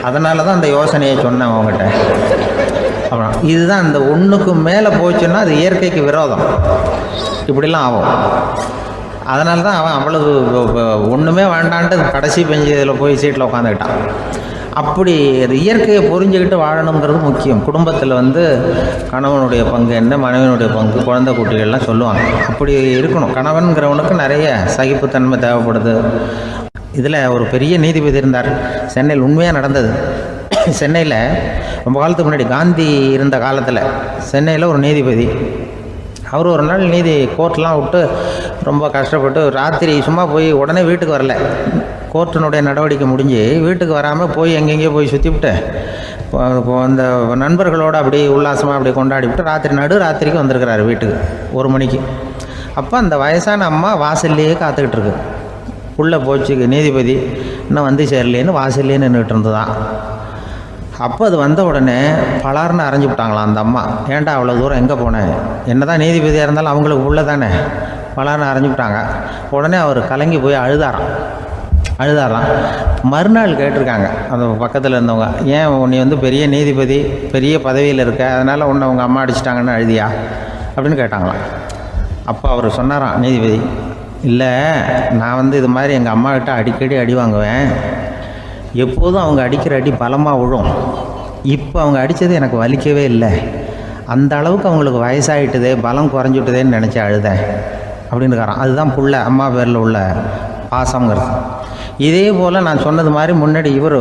அதனால தான் அந்த யோசனையை சொன்னேன் அவங்ககிட்ட. அப்புறம் இதுதான் இந்த ஒன்றுக்கு மேலே போச்சுன்னா அது இயற்கைக்கு விரோதம், இப்படிலாம் ஆகும். அதனால தான் அவன் அவ்வளவு ஒன்றுமே வேண்டான்ட்டு கடைசி பெஞ்சு இதில் போய் சீட்டில் உட்காந்துக்கிட்டான். அப்படி அது இயற்கையை புரிஞ்சுக்கிட்டு வாழணுங்கிறது முக்கியம். குடும்பத்தில் வந்து கணவனுடைய பங்கு என்ன, மனைவியினுடைய பங்கு, குழந்தை குட்டிகள்லாம் சொல்லுவாங்க. அப்படி இருக்கணும். கணவன்கிறவனுக்கு நிறைய சகிப்புத்தன்மை தேவைப்படுது. இதில் ஒரு பெரிய நீதிபதி இருந்தார் சென்னையில், உண்மையாக நடந்தது. சென்னையில் ரொம்ப காலத்துக்கு முன்னாடி காந்தி இருந்த காலத்தில் சென்னையில் ஒரு நீதிபதி, அவர் ஒரு நாள் நீதி கோர்ட்லாம் விட்டு ரொம்ப கஷ்டப்பட்டு ராத்திரி சும்மா போய் உடனே வீட்டுக்கு வரல, கோர்ட்டினுடைய நடவடிக்கை முடிஞ்சு வீட்டுக்கு வராமல் போய் எங்கெங்கேயோ போய் சுற்றிவிட்டு அந்த நண்பர்களோடு அப்படி உல்லாசமாக அப்படி கொண்டாடிவிட்டு ராத்திரிக்கு வந்திருக்கிறாரு வீட்டுக்கு 1 மணிக்கு. அப்போ அந்த வயசான அம்மா வாசல்லையே காத்துக்கிட்டு இருக்கு. உள்ளே போச்சு நீதிபதி இன்னும் வந்து சேரலேன்னு வாசல்லையே நின்றுட்டு இருந்துதான். அப்போ அது வந்த உடனே பலார்னு அரைஞ்சி விட்டாங்களாம் அந்த அம்மா. ஏன்டா அவ்வளோ தூரம் எங்கே போனேன்? என்ன தான் நீதிபதியாக இருந்தாலும் அவங்களுக்கு உள்ள தானே. பலார்னு அரைஞ்சி விட்டாங்க. உடனே அவர் கலங்கி போய் அழுதாராம். மறுநாள் கேட்டிருக்காங்க அந்த பக்கத்தில் இருந்தவங்க, ஏன் நீ வந்து பெரிய நீதிபதி, பெரிய பதவியில் இருக்க, அதனால் உன்னை அவங்க அம்மா அடிச்சிட்டாங்கன்னு அழுதியா அப்படின்னு கேட்டாங்களாம். அப்போ அவர் சொன்னாராம் நீதிபதி, இல்லை நான் வந்து இது மாதிரி எங்கள் அம்மாக்கிட்ட அடிக்கடி அடி வாங்குவேன். எப்போதும் அவங்க அடிக்கிற அடி பலமாக விழும். இப்போ அவங்க அடித்தது எனக்கு வலிக்கவே இல்லை. அந்த அளவுக்கு அவங்களுக்கு வயசாகிட்டுதே, பலம் குறைஞ்சிட்டுதேன்னு நினச்சி அழுதேன் அப்படின்னு இருக்காராம். அதுதான் புள்ள அம்மா பேரில் உள்ள பாசங்கிறது. இதே போல் நான் சொன்னது மாதிரி முன்னாடி இவர்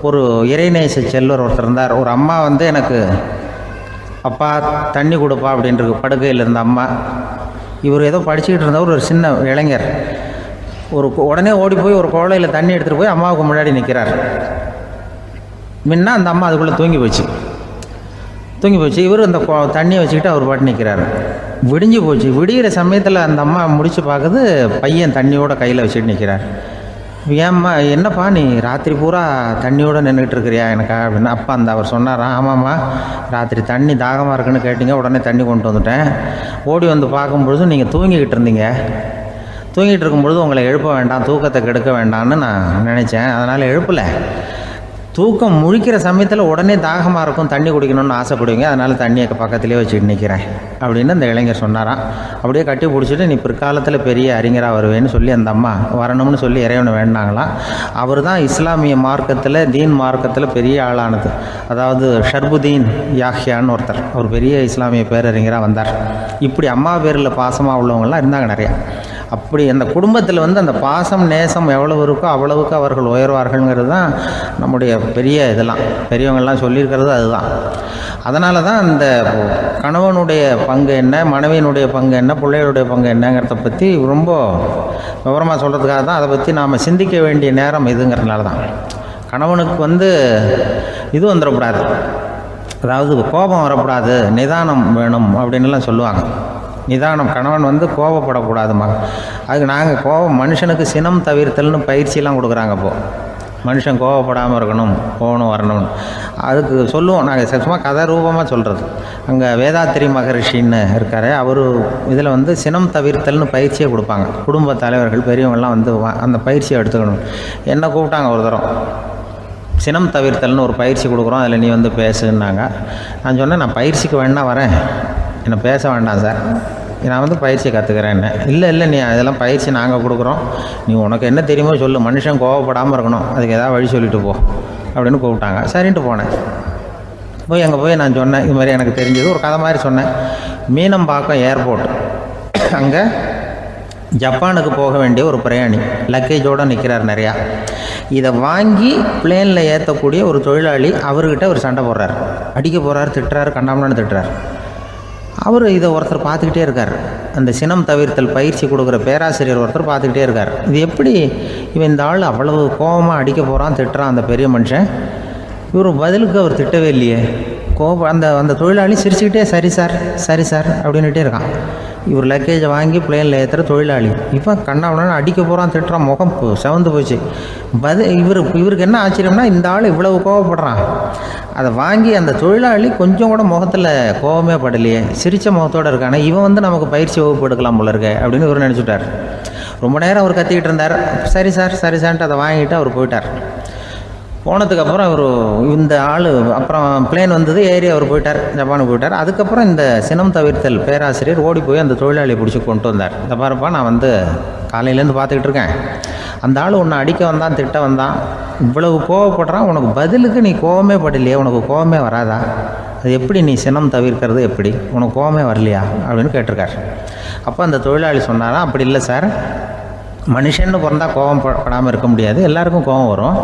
ஒரு இறைநேச செல்வர் ஒருத்தர் இருந்தார். ஒரு அம்மா வந்து எனக்கு அப்பா தண்ணி கொடுப்பா அப்படின்ட்டு படுக்கையில் இருந்த அம்மா. இவர் ஏதோ படிச்சுக்கிட்டு இருந்தவர், ஒரு சின்ன இளைஞர். உடனே ஓடி போய் ஒரு குவளையில் தண்ணி எடுத்துகிட்டு போய் அம்மாவுக்கு முன்னாடி நிற்கிறார். முன்ன அந்த அம்மா அதுக்குள்ளே தூங்கி போச்சு. இவர் அந்த தண்ணியை வச்சுக்கிட்டு அவர் பாட்டு நிற்கிறார். விடிஞ்சு போச்சு. விடிகிற சமயத்தில் அந்த அம்மா முடிச்சு பார்க்குது, பையன் தண்ணியோட கையில் வச்சுட்டு நிற்கிறார். ஏம்மா என்னப்பா நீ ராத்திரி பூரா தண்ணியோடு நின்றுட்டு இருக்கிறியா எனக்கா அப்படின்னு. அப்பா அவர் சொன்னாராம், ஆமாம்மா ராத்திரி தண்ணி தாகமாக இருக்குன்னு கேட்டிங்க, உடனே தண்ணி கொண்டு வந்துட்டேன். ஓடி வந்து பார்க்கும்பொழுது நீங்கள் தூங்கிக்கிட்டு இருந்தீங்க. தூங்கிட்டு இருக்கும்பொழுது உங்களை எழுப்ப வேண்டாம், தூக்கத்தை கெடுக்க வேண்டாம்னு நான் நினச்சேன். அதனால் எழுப்பலை. தூக்கம் முழிக்கிற சமயத்தில் உடனே தாகமாக இருக்கும், தண்ணி குடிக்கணும்னு ஆசைப்படுவீங்க, அதனால் தண்ணியை பக்கத்துலேயே வச்சுட்டு நிற்கிறேன் அப்படின்னு அந்த இளைஞர் சொன்னாராம். அப்படியே கட்டி பிடிச்சிட்டு நீ பிற்காலத்தில் பெரிய அறிஞராக வருவேன்னு சொல்லி அந்த அம்மா வரணும்னு சொல்லி இறைவனை வேண்டாங்களாம். அவர் தான் இஸ்லாமிய மார்க்கத்தில், தீன் மார்க்கத்தில் பெரிய ஆளானது. அதாவது ஷர்புதீன் யாஹ்யான்னு ஒருத்தர், அவர் பெரிய இஸ்லாமிய பேரறிஞராக வந்தார். இப்படி அம்மா பேரில் பாசமாக உள்ளவங்கள்லாம் இருந்தாங்க நிறையா. அப்படி அந்த குடும்பத்தில் வந்து அந்த பாசம் நேசம் எவ்வளவு இருக்கோ அவ்வளவுக்கு அவர்கள் உயர்வார்கள்ங்கிறது தான் நம்முடைய பெரிய இதெல்லாம் பெரியவங்கள்லாம் சொல்லியிருக்கிறது அதுதான். அதனால தான் அந்த கணவனுடைய பங்கு என்ன, மனைவியினுடைய பங்கு என்ன, பிள்ளைகளுடைய பங்கு என்னங்கிறத பற்றி ரொம்ப விவரமாக சொல்கிறதுக்காக தான் அதை பற்றி நாம் சிந்திக்க வேண்டிய நேரம் இதுங்கிறதுனால தான். கணவனுக்கு வந்து இது வந்துடக்கூடாது, அதாவது கோபம் வரக்கூடாது, நிதானம் வேணும் அப்படின்லாம் சொல்லுவாங்க. நிதானம், கணவன் வந்து கோபப்படக்கூடாதுமா. அதுக்கு நாங்கள் மனுஷனுக்கு சினம் தவிர்த்தல்னு பயிற்சியெல்லாம் கொடுக்குறாங்க. இப்போது மனுஷன் கோவப்படாமல் இருக்கணும், போகணும் வரணும்னு அதுக்கு சொல்லுவோம் நாங்கள். சும்மா கதை ரூபமாக சொல்கிறது. அங்கே வேதாத்திரி மகரிஷின்னு இருக்கார், அவர் இதில் வந்து சினம் தவிர்த்தல்னு பயிற்சியை கொடுப்பாங்க. குடும்ப தலைவர்கள் பெரியவங்கள்லாம் வந்து அந்த பயிற்சியை எடுத்துக்கணும். என்ன கூப்பிட்டாங்க ஒரு தரம், சினம் தவிர்த்தல்னு ஒரு பயிற்சி கொடுக்குறோம், அதில் நீ வந்து பேசுன்னாங்க. நான் சொன்னேன், நான் பயிற்சிக்கு வேணா வரேன், என்னை பேச வேண்டாம் சார், நான் வந்து பயிற்சியை கற்றுக்கிறேன். இல்லை நீ அதெல்லாம் பயிற்சி நாங்கள் கொடுக்குறோம், நீ உனக்கு என்ன தெரியுமோ சொல்லு, மனுஷன் கோவப்படாமல் இருக்கணும், அதுக்கு ஏதாவது வழி சொல்லிட்டு போ அப்படின்னு கூப்பிட்டாங்க. சரின்ட்டு போனேன். அங்கே போய் நான் சொன்னேன், இது மாதிரி எனக்கு தெரிஞ்சது ஒரு கதை மாதிரி சொன்னேன். மீனம்பாக்கம் ஏர்போர்ட், அங்கே ஜப்பானுக்கு போக வேண்டிய ஒரு பிரயாணி லக்கேஜோடு நிற்கிறார் நிறையா. இதை வாங்கி பிளேனில் ஏற்றக்கூடிய ஒரு தொழிலாளி அவர்கிட்ட ஒரு சண்டை போடுறார், அடிக்க போகிறார், திட்டுறாரு, கண்டாமலான்னு திட்டுறார். அவர் இதை ஒருத்தர் பார்த்துக்கிட்டே இருக்கார். அந்த சினம் தவிர்த்தல் பயிற்சி கொடுக்குற பேராசிரியர் ஒருத்தர் பார்த்துக்கிட்டே இருக்கார். இது எப்படி இவன் இந்த ஆள் அவ்வளவு கோபமாக அடிக்க போகிறான், திட்டுறான் அந்த பெரிய மனுஷன், இவர் பதிலுக்கு அவர் திட்டவே இல்லையே. அந்த தொழிலாளி சிரிச்சுக்கிட்டே சரி சார் அப்படின்னுட்டே இருக்கான். இவர் லக்கேஜை வாங்கி பிளேனில் ஏற்றுற தொழிலாளி இப்போ கண்ணாவுடனே அடிக்க போகிறான், திட்டுறான், முகம் செவந்து போச்சு. இவருக்கு என்ன ஆச்சரியம்னா, இந்த ஆள் இவ்வளவு கோவப்படுறான், அதை வாங்கி அந்த தொழிலாளி கொஞ்சம் கூட முகத்தில் கோபமே படலையே, சிரித்த முகத்தோடு இருக்கானே, இவன் வந்து நமக்கு பயிற்சி வகுப்பு எடுக்கலாம் போல இருக்கே அப்படின்னு இவர் நினச்சிட்டார். ரொம்ப நேரம் அவர் கத்திக்கிட்டு இருந்தார். சரி சார்ன்ட்டு அதை வாங்கிட்டு அவர் போயிட்டார். போனதுக்கப்புறம் அவர் இந்த ஆள் அப்புறம் பிளேன் வந்தது, ஏறி அவர் போயிட்டார், ஜப்பானுக்கு போயிட்டார். அதுக்கப்புறம் இந்த சினம் தவிர்த்தல் பேராசிரியர் ஓடி போய் அந்த தொழிலாளியை பிடிச்சி கொண்டு வந்தார். இந்த பாருப்பா, நான் வந்து காலையிலேருந்து பார்த்துக்கிட்டு இருக்கேன், அந்த ஆள் உன்னை அடிக்க வந்தான், திட்ட வந்தான், இவ்வளவு கோவப்படுறான், உனக்கு பதிலுக்கு நீ கோவமே படலையே, உனக்கு கோவமே வராதா, அது எப்படி நீ சினம் தவிர்க்கிறது, எப்படி உனக்கு கோவமே வரலையா அப்படின்னு கேட்டிருக்கார். அப்போ அந்த தொழிலாளி சொன்னாராம், அப்படி இல்லை சார், மனுஷன்னு பிறந்தால் கோவம் படாமல் இருக்க முடியாது, எல்லாருக்கும் கோவம் வரும்,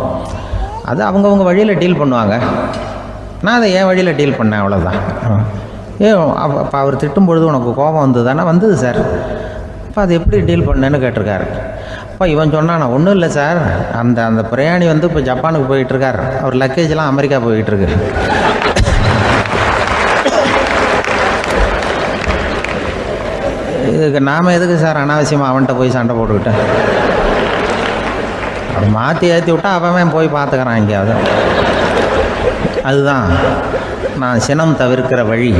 அது அவங்கவுங்க வழியில் டீல் பண்ணுவாங்க, நான் அதை என் வழியில் டீல் பண்ணேன், அவ்வளோதான். அப்போ அவர் திட்டும் பொழுது உனக்கு கோபம் வந்தது தானே? வந்தது சார். அப்போ அது எப்படி டீல் பண்ணேன்னு கேட்டிருக்காரு. அப்போ இவன் சொன்னான், ஒன்றும் இல்லை சார், அந்த பிரயாணி வந்து இப்போ ஜப்பானுக்கு போயிட்டுருக்கார், அவர் லக்கேஜெலாம் அமெரிக்கா போயிட்டுருக்கு. இதுக்கு நாம் எதுக்கு சார் அனாவசியமாக அவன்கிட்ட போய் சண்டை போட்டுக்கிட்டேன்? அப்படி மாற்றி ஏற்றி விட்டா அவன் போய் பார்த்துக்கிறான் எங்கேயாவது. அதுதான் நான் சினம் தவிர்க்கிற வழி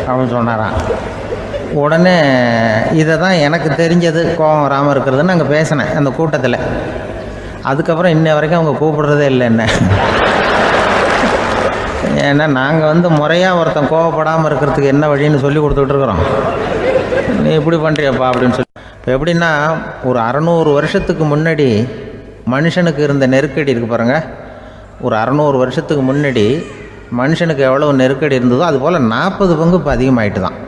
அப்படின்னு சொன்னாரான். உடனே இதை தான் எனக்கு தெரிஞ்சது கோபம் வராமல் இருக்கிறதுன்னு அங்கே பேசினேன் அந்த கூட்டத்தில். அதுக்கப்புறம் இன்ன வரைக்கும் அவங்க கூப்பிடுறதே இல்லை என்ன. ஏன்னா நாங்கள் வந்து முறையாக ஒருத்தன் கோவப்படாமல் இருக்கிறதுக்கு என்ன வழின்னு சொல்லி கொடுத்துக்கிட்டு இருக்கிறோம். நீ இப்படி பண்ணுறியப்பா அப்படின்னு சொல்லி. இப்போ எப்படின்னா, ஒரு 600 வருஷத்துக்கு முன்னாடி மனுஷனுக்கு இருந்த நெருக்கடி இருக்குது பாருங்கள். ஒரு 600 வருஷத்துக்கு முன்னாடி மனுஷனுக்கு எவ்வளோ நெருக்கடி இருந்ததோ அதுபோல் 40 பங்கு இப்போ அதிகமாகிட்டு தான்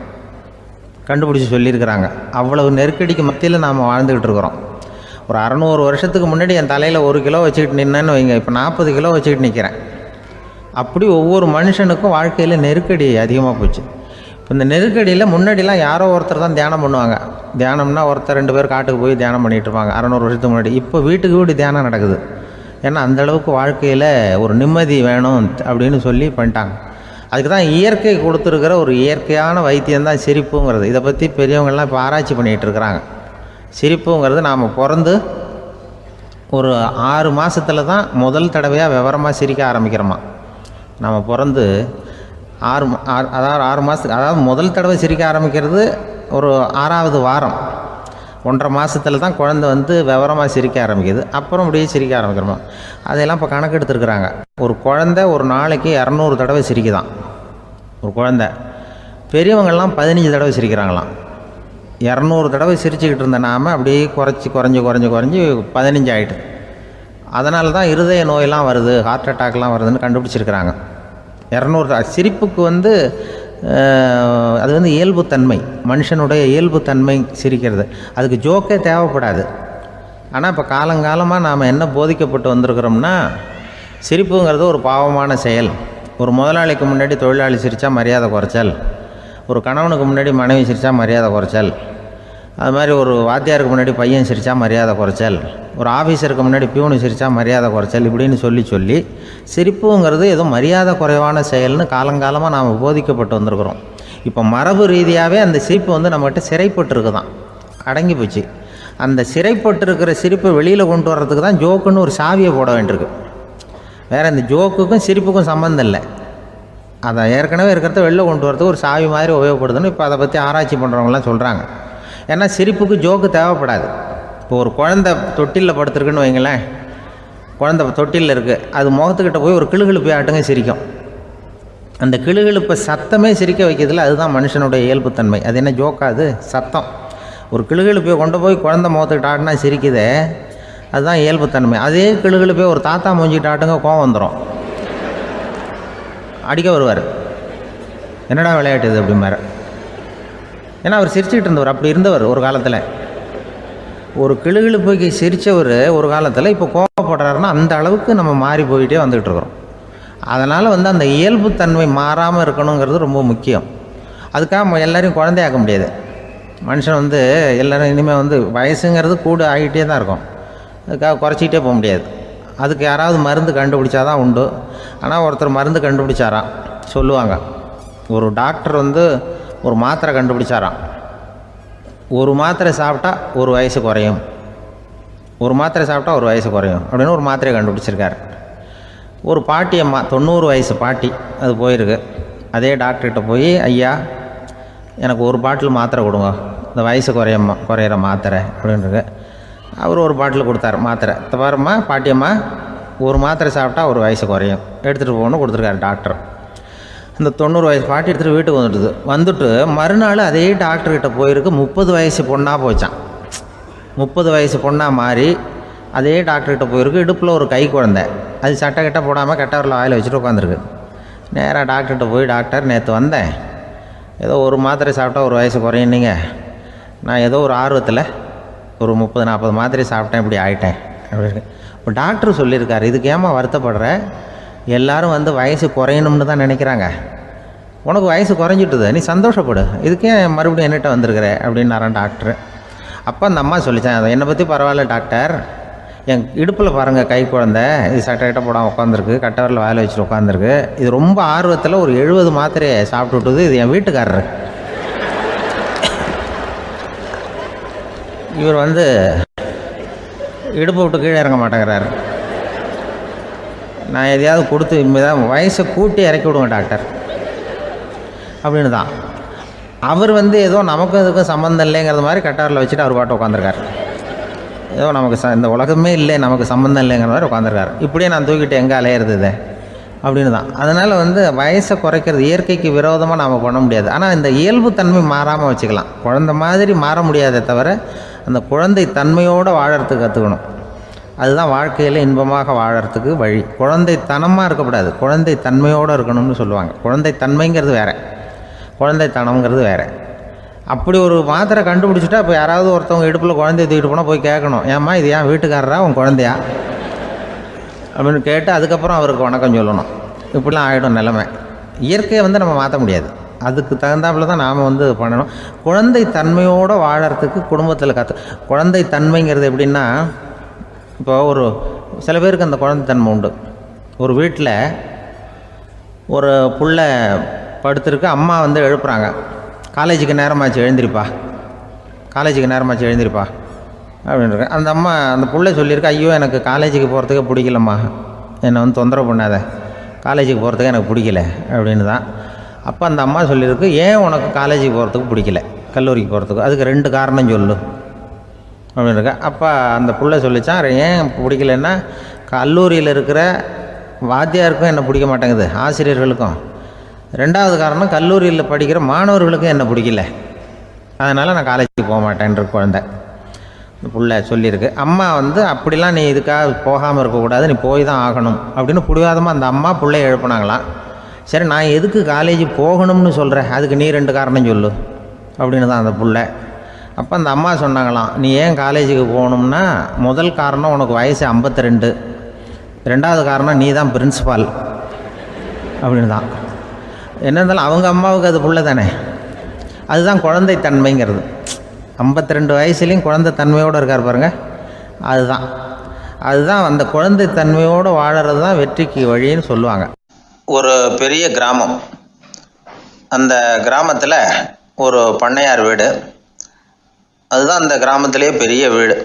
கண்டுபிடிச்சி சொல்லியிருக்கிறாங்க. அவ்வளவு நெருக்கடிக்கு மத்தியில் நாம் வாழ்ந்துக்கிட்டு இருக்கிறோம். ஒரு 600 வருஷத்துக்கு முன்னாடி என் தலையில் 1 கிலோ வச்சுக்கிட்டு நின்னேன்னு வைங்க, இப்போ 40 கிலோ வச்சுக்கிட்டு நிற்கிறேன். அப்படி ஒவ்வொரு மனுஷனுக்கும் வாழ்க்கையில் நெருக்கடி அதிகமாக போச்சு. இப்போ இந்த நெருக்கடியில் முன்னாடிலாம் யாரோ ஒருத்தர் தான் தியானம் பண்ணுவாங்க. தியானம்னா ஒருத்தர் 2 பேர் காட்டுக்கு போய் தியானம் பண்ணிகிட்டு இருப்பாங்க 600 வருஷத்துக்கு முன்னாடி. இப்போ வீட்டுக்கு வீடு தியானம் நடக்குது. ஏன்னா அந்தளவுக்கு வாழ்க்கையில் ஒரு நிம்மதி வேணும் அப்படின்னு சொல்லி பண்ணிட்டாங்க. அதுக்கு தான் இயற்கை கொடுத்துருக்கிற ஒரு இயற்கையான வைத்தியம்தான் சிரிப்புங்கிறது. இதை பற்றி பெரியவங்கள்லாம் இப்போ ஆராய்ச்சி பண்ணிகிட்டு இருக்கிறாங்க. சிரிப்புங்கிறது நாம் பிறந்து ஒரு 6 மாதத்தில் தான் முதல் தடவையாக விவரமாக சிரிக்க ஆரம்பிக்கிறோமா. நம்ம பிறந்து 6 மாதத்துக்கு, அதாவது முதல் தடவை சிரிக்க ஆரம்பிக்கிறது ஒரு 6ஆவது வாரம், 1.5 மாதத்தில் தான் குழந்தை வந்து விவரமாக சிரிக்க ஆரம்பிக்குது. அப்புறம் அப்படியே சிரிக்க ஆரம்பிக்கிறோமா. அதையெல்லாம் இப்போ கணக்கு எடுத்துருக்குறாங்க. ஒரு குழந்தை ஒரு நாளைக்கு 200 தடவை சிரிக்குதான் ஒரு குழந்தை. பெரியவங்கள்லாம் 15 தடவை சிரிக்கிறாங்களாம். 200 தடவை சிரிச்சுக்கிட்டு இருந்த நாம் அப்படியே குறைஞ்சி 15 ஆகிட்டு. அதனால தான் இருதய நோயெல்லாம் வருது, ஹார்ட் அட்டாக்லாம் வருதுன்னு கண்டுபிடிச்சிருக்கிறாங்க. 200 சிரிப்புக்கு வந்து அது வந்து இயல்புத்தன்மை, மனுஷனுடைய இயல்புத்தன்மை சிரிக்கிறது. அதுக்கு ஜோக்கே தேவைப்படாது. ஆனால் இப்போ காலங்காலமாக நாம் என்ன போதிக்கப்பட்டு வந்திருக்கிறோம்னா, சிரிப்புங்கிறது ஒரு பாவமான செயல். ஒரு முதலாளிக்கு முன்னாடி தொழிலாளி சிரித்தா மரியாதை குறைச்சல், ஒரு கணவனுக்கு முன்னாடி மனைவி சிரித்தா மரியாதை குறைச்சல், அது மாதிரி ஒரு வாத்தியாருக்கு முன்னாடி பையன் சிரித்தா மரியாதை குறைச்சல், ஒரு ஆஃபீஸருக்கு முன்னாடி பியூனு சிரித்தா மரியாதை குறைச்சல், இப்படின்னு சொல்லி சிரிப்புங்கிறது ஏதோ மரியாதை குறைவான செயல்னு காலங்காலமாக நாம் போதிக்கப்பட்டு வந்திருக்கிறோம். இப்போ மரபு ரீதியாகவே அந்த சிரிப்பு வந்து நம்மகிட்ட சிறைப்பட்டுருக்கு தான், அடங்கி போச்சு. அந்த சிறைப்பட்டிருக்கிற சிரிப்பை வெளியில் கொண்டு வர்றதுக்கு தான் ஜோக்குன்னு ஒரு சாவியை போட வேண்டியிருக்கு. வேறு இந்த ஜோக்குக்கும் சிரிப்புக்கும் சம்மந்தம் இல்லை. அதை ஏற்கனவே இருக்கிறத வெளில கொண்டு வரதுக்கு ஒரு சாவி மாதிரி உபயோகப்படுதுன்னு இப்போ அதை பற்றி ஆராய்ச்சி பண்ணுறவங்களாம் சொல்கிறாங்க. ஏன்னா சிரிப்புக்கு ஜோக்கு தேவைப்படாது. இப்போ ஒரு குழந்தை தொட்டிலில் படுத்துருக்குன்னு வைங்களேன், குழந்தை தொட்டிலில் இருக்குது, அது முகத்துக்கிட்ட போய் ஒரு கிளுகிழுப்பை ஆட்டுங்க சிரிக்கும். அந்த கிளுகிழுப்பை சத்தமே சிரிக்க வைக்கிறதுல அதுதான் மனுஷனுடைய இயல்புத்தன்மை. அது என்ன ஜோக்காது? சத்தம். ஒரு கிளுகிழுப்பையை கொண்டு போய் குழந்தை முகத்துக்கிட்ட ஆட்டினா சிரிக்குதே, அதுதான் இயல்புத்தன்மை. அதே கிளுகிழுப்பையை ஒரு தாத்தா மூஞ்சிக்கிட்ட ஆட்டுங்க, கோவம் வந்துடும், அடிக்க வருவார். என்னடா விளையாட்டு இது அப்படிம்பாரு. ஏன்னா அவர் சிரிச்சுக்கிட்டு இருந்தவர், அப்படி இருந்தவர் ஒரு காலத்தில். ஒரு கிளுகிழுப்பைக்கு சிரித்தவர் ஒரு காலத்தில் இப்போ கோவப்படுறாருன்னா அந்த அளவுக்கு நம்ம மாறி போயிட்டே வந்துக்கிட்டு இருக்கிறோம். அதனால் வந்து அந்த இயல்புத்தன்மை மாறாமல் இருக்கணுங்கிறது ரொம்ப முக்கியம். அதுக்காக எல்லோரையும் குழந்தையாக்க முடியாது. மனுஷன் வந்து எல்லோரும் இனிமேல் வந்து வயசுங்கிறது கூட ஆகிட்டே தான் இருக்கும். அதுக்காக குறைச்சிக்கிட்டே போக முடியாது. அதுக்கு யாராவது மருந்து கண்டுபிடிச்சாதான் உண்டு. ஆனால் ஒருத்தர் மருந்து கண்டுபிடிச்சாராம், சொல்லுவாங்க. ஒரு டாக்டர் வந்து ஒரு மாத்திரை கண்டுபிடிச்சாராம். ஒரு மாத்திரை சாப்பிட்டா ஒரு வயசு குறையும், ஒரு மாத்திரை சாப்பிட்டா ஒரு வயசு குறையும் அப்படின்னு ஒரு மாத்திரையை கண்டுபிடிச்சிருக்காரு. ஒரு பாட்டி அம்மா, 90 வயசு பாட்டி, அது போயிருக்கு. அதே டாக்டர்கிட்ட போய், ஐயா எனக்கு ஒரு பாட்டில் மாத்திரை கொடுங்க, இந்த வயசு குறையிற மாத்திரை அப்படின்றது. அவர் ஒரு பாட்டில் கொடுத்தாரு மாத்திரை. பாரும்மா பாட்டியம்மா, ஒரு மாத்திரை சாப்பிட்டா ஒரு வயசு குறையும், எடுத்துகிட்டு போகணும்னு கொடுத்துருக்காரு டாக்டர். அந்த 90 வயசு பாட்டி எடுத்துகிட்டு வீட்டுக்கு வந்துட்டு மறுநாள் அதே டாக்டர்கிட்ட போயிருக்கு. 30 வயசு பொண்ணாக போச்சான். 30 வயசு பொண்ணாக மாறி அதே டாக்டர்கிட்ட போயிருக்கு. இடுப்பில் ஒரு கை குழந்தை, அது சட்டை கிட்ட போடாமல் கட்டவரில் வாயில் வச்சுட்டு உட்காந்துருக்கு. நேராக டாக்டர்கிட்ட போய், டாக்டர் நேற்று வந்தேன், ஏதோ ஒரு மாத்திரை சாப்பிட்டா ஒரு வயசு குறையினீங்க, நான் ஏதோ ஒரு ஆர்வத்தில் ஒரு 30-40 மாத்திரை சாப்பிட்டேன், இப்படி ஆகிட்டேன் அப்படின்னு. இப்போ டாக்டர் சொல்லியிருக்காரு, இதுக்கு ஏமா வருத்தப்படுற, எல்லோரும் வந்து வயசு குறையணும்னு தான் நினைக்கிறாங்க, உனக்கு வயசு குறைஞ்சிட்டுது, நீ சந்தோஷப்படு, இதுக்கே மறுபடியும் என்னட்ட வந்திருக்கிற அப்படின்னாரான் டாக்டர். அப்போ அந்த அம்மா சொல்லித்தான், அதை என்னை பற்றி பரவாயில்ல டாக்டர், என் இடுப்பில் பாருங்கள் கை குழந்தை, இது சட்டை கிட்ட போடாமல் உட்காந்துருக்கு, கட்டவரில் வேலை வச்சுட்டு உட்காந்துருக்கு, இது ரொம்ப ஆர்வத்தில் ஒரு 70 மாத்திரையை சாப்பிட்டு விட்டுது, இது என் வீட்டுக்காரரு. இவர் இடுப்பை விட்டு கீழே இறங்க மாட்டேங்கிறாரு. நான் எதையாவது கொடுத்து இனிமேதான் வயசை கூட்டி இறக்கி விடுவேன் டாக்டர் அப்படின்னு தான். அவர் ஏதோ நமக்கும் இதுக்கும் சம்மந்தம் இல்லைங்கிறது மாதிரி கட்டாரில் வச்சுட்டு அவர் பாட்டு உட்காந்துருக்கார். ஏதோ நமக்கு இந்த உலகமே இல்லை, நமக்கு சம்மந்தம் இல்லைங்கிற மாதிரி உட்காந்துருக்காரு. இப்படியே நான் தூக்கிட்டு எங்கே அலையிறது அப்படின்னு தான். அதனால் வயசை குறைக்கிறது இயற்கைக்கு விரோதமாக நாம் பண்ண முடியாது. ஆனால் இந்த இயல்பு தன்மை மாறாமல் வச்சுக்கலாம். குழந்தை மாதிரி மாற முடியாதே தவிர அந்த குழந்தை தன்மையோடு வாழறதுக்கு கற்றுக்கணும். அதுதான் வாழ்க்கையில் இன்பமாக வாழறதுக்கு வழி. குழந்தைத்தனமாக இருக்கக்கூடாது, குழந்தை தன்மையோடு இருக்கணும்னு சொல்லுவாங்க. குழந்தை தன்மைங்கிறது வேறு, குழந்தைத்தனம்ங்கிறது வேறு. அப்படி ஒரு மாத்திரை கண்டுபிடிச்சிட்டா இப்போ யாராவது ஒருத்தவங்க இடுப்பில் குழந்தைய தூக்கிட்டு போனால் போய் கேட்கணும், ஏம்மா இது ஏன் வீட்டுக்காரரா உன் குழந்தையா அப்படின்னு கேட்டு அதுக்கப்புறம் அவருக்கு வணக்கம் சொல்லணும். இப்படிலாம் ஆகிடும் நிலைமை. இயற்கையை நம்ம மாற்ற முடியாது, அதுக்கு தகுந்தாப்புல தான் நாம் பண்ணணும். குழந்தை தன்மையோடு வாழறதுக்கு குடும்பத்தில் குழந்தை தன்மைங்கிறது எப்படின்னா, இப்போ சில பேருக்கு அந்த குழந்தைத்தன்மை உண்டு. ஒரு வீட்டில் ஒரு புள்ள படுத்துருக்கு, அம்மா எழுப்புறாங்க, காலேஜுக்கு நேரமாச்சு எழுந்திருப்பா, காலேஜுக்கு நேரமாச்சு எழுந்திருப்பா அப்படின்ட்டு. அந்த அம்மா அந்த புள்ளை சொல்லியிருக்கு, ஐயோ எனக்கு காலேஜுக்கு போகிறதுக்கே பிடிக்கலம்மா, என்னை தொந்தரவு பண்ணாத, காலேஜுக்கு போகிறதுக்கு எனக்கு பிடிக்கல அப்படின்னு தான். அப்போ அந்த அம்மா சொல்லியிருக்கு, ஏன் உனக்கு காலேஜுக்கு போகிறதுக்கு பிடிக்கல, கல்லூரிக்கு போகிறதுக்கு, அதுக்கு 2 காரணம் சொல்லு அப்படின்னு இருக்கா. அப்போ அந்த புள்ளை சொல்லிச்சான், ஏன் பிடிக்கலன்னா கல்லூரியில் இருக்கிற வாத்தியாருக்கும் என்னை பிடிக்க மாட்டேங்குது, ஆசிரியர்களுக்கும். 2வது காரணம், கல்லூரியில் படிக்கிற மாணவர்களுக்கும் என்னை பிடிக்கல, அதனால் நான் காலேஜுக்கு போக மாட்டேன்ற குழந்தை புள்ளை சொல்லியிருக்கு. அம்மா அப்படிலாம் நீ இதுக்காக போகாமல் இருக்கக்கூடாது, நீ போய் தான் ஆகணும் அப்படின்னு பிடிவாதமாக அந்த அம்மா பிள்ளைய எழுப்புனாங்களாம். சரி, நான் எதுக்கு காலேஜ் போகணும்னு சொல்கிறேன், அதுக்கு நீ 2 காரணம் சொல்லு அப்படின்னு தான் அந்த புள்ளை. அப்போ அந்த அம்மா சொன்னாங்களாம், நீ ஏன் காலேஜுக்கு போகணும்னா, முதல் காரணம் உனக்கு வயசு 52, 2வது காரணம் நீ தான் பிரின்சிபால் அப்படின்னு தான். என்ன இருந்தாலும் அவங்க அம்மாவுக்கு அது புள்ள தானே. அதுதான் குழந்தைத்தன்மைங்கிறது. 52 வயசுலேயும் குழந்தைத்தன்மையோடு இருக்கார் பாருங்கள், அதுதான் அந்த குழந்தைத்தன்மையோடு வாழறது தான் வெற்றிக்கு வழின்னு சொல்லுவாங்க. ஒரு பெரிய கிராமம், அந்த கிராமத்தில் ஒரு பண்ணையார் வீடு, அதுதான் அந்த கிராமத்திலே பெரிய வீடு.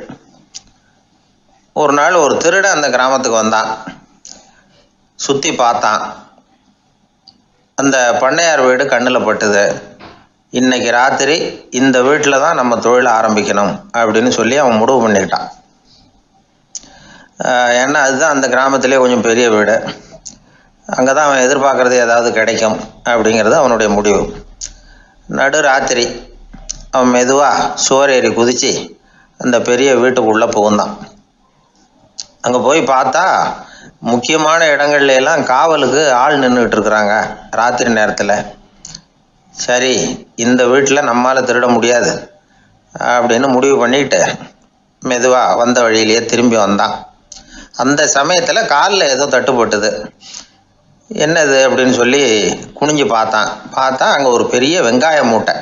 ஒரு நாள் ஒரு திருடன் அந்த கிராமத்துக்கு வந்தான், சுற்றி பார்த்தான். அந்த பண்ணையார் வீடு கண்ணில் பட்டுது. இன்னைக்கு ராத்திரி இந்த வீட்டில் தான் நம்ம தொழில் ஆரம்பிக்கணும் அப்படின்னு சொல்லி அவன் முடிவு பண்ணிக்கிட்டான். ஏன்னா அதுதான் அந்த கிராமத்திலே கொஞ்சம் பெரிய வீடு, அங்கே தான் அவன் எதிர்பார்க்குறது ஏதாவது கிடைக்கும் அப்படிங்கிறது அவனுடைய முடிவு. நடு ராத்திரி அவன் மெதுவாக சோறேறி குதித்து அந்த பெரிய வீட்டுக்குள்ளே புகுந்தான். அங்கே போய் பார்த்தா முக்கியமான இடங்கள்ல எல்லாம் காவலுக்கு ஆள் நின்றுக்கிட்டு இருக்கிறாங்க ராத்திரி நேரத்தில். சரி, இந்த வீட்டில் நம்மால் திருட முடியாது அப்படின்னு முடிவு பண்ணிட்டு மெதுவாக வந்த வழியிலேயே திரும்பி வந்தான். அந்த சமயத்தில் காலில் ஏதோ தட்டுப்பட்டுது. என்னது அப்படின்னு சொல்லி குனிஞ்சு பார்த்தா அங்கே ஒரு பெரிய வெங்காய மூட்டை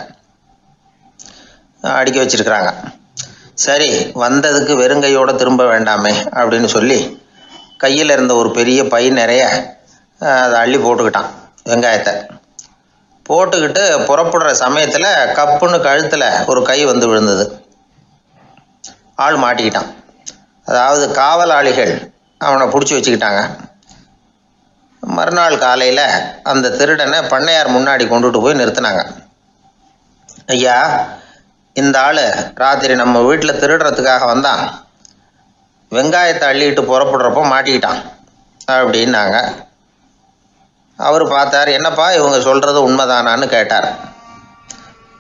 அடுக்கி வச்சிருக்கிறாங்க. சரி, வந்ததுக்கு வெறுங்கையோடு திரும்ப வேண்டாமே அப்படின்னு சொல்லி கையில் இருந்த ஒரு பெரிய பை நிறைய அதை அள்ளி போட்டுக்கிட்டான். வெங்காயத்தை போட்டுக்கிட்டு புறப்படுற சமயத்தில் கப்புன்னு கழுத்தில் ஒரு கை விழுந்தது. ஆள் மாட்டிக்கிட்டான். அதாவது காவலாளிகள் அவனை பிடிச்சி வச்சுக்கிட்டாங்க. மறுநாள் காலையில் அந்த திருடனை பண்ணையார் முன்னாடி கொண்டுட்டு போய் நிறுத்தினாங்க. ஐயா, இந்த ஆள் ராத்திரி நம்ம வீட்டில் திருடுறதுக்காக வந்தான், வெங்காயத்தை அள்ளிட்டு புறப்படுறப்போ மாட்டிக்கிட்டான் அப்படின்னாங்க. அவர் பார்த்தார், என்னப்பா இவங்க சொல்கிறது உண்மைதானான்னு கேட்டார்.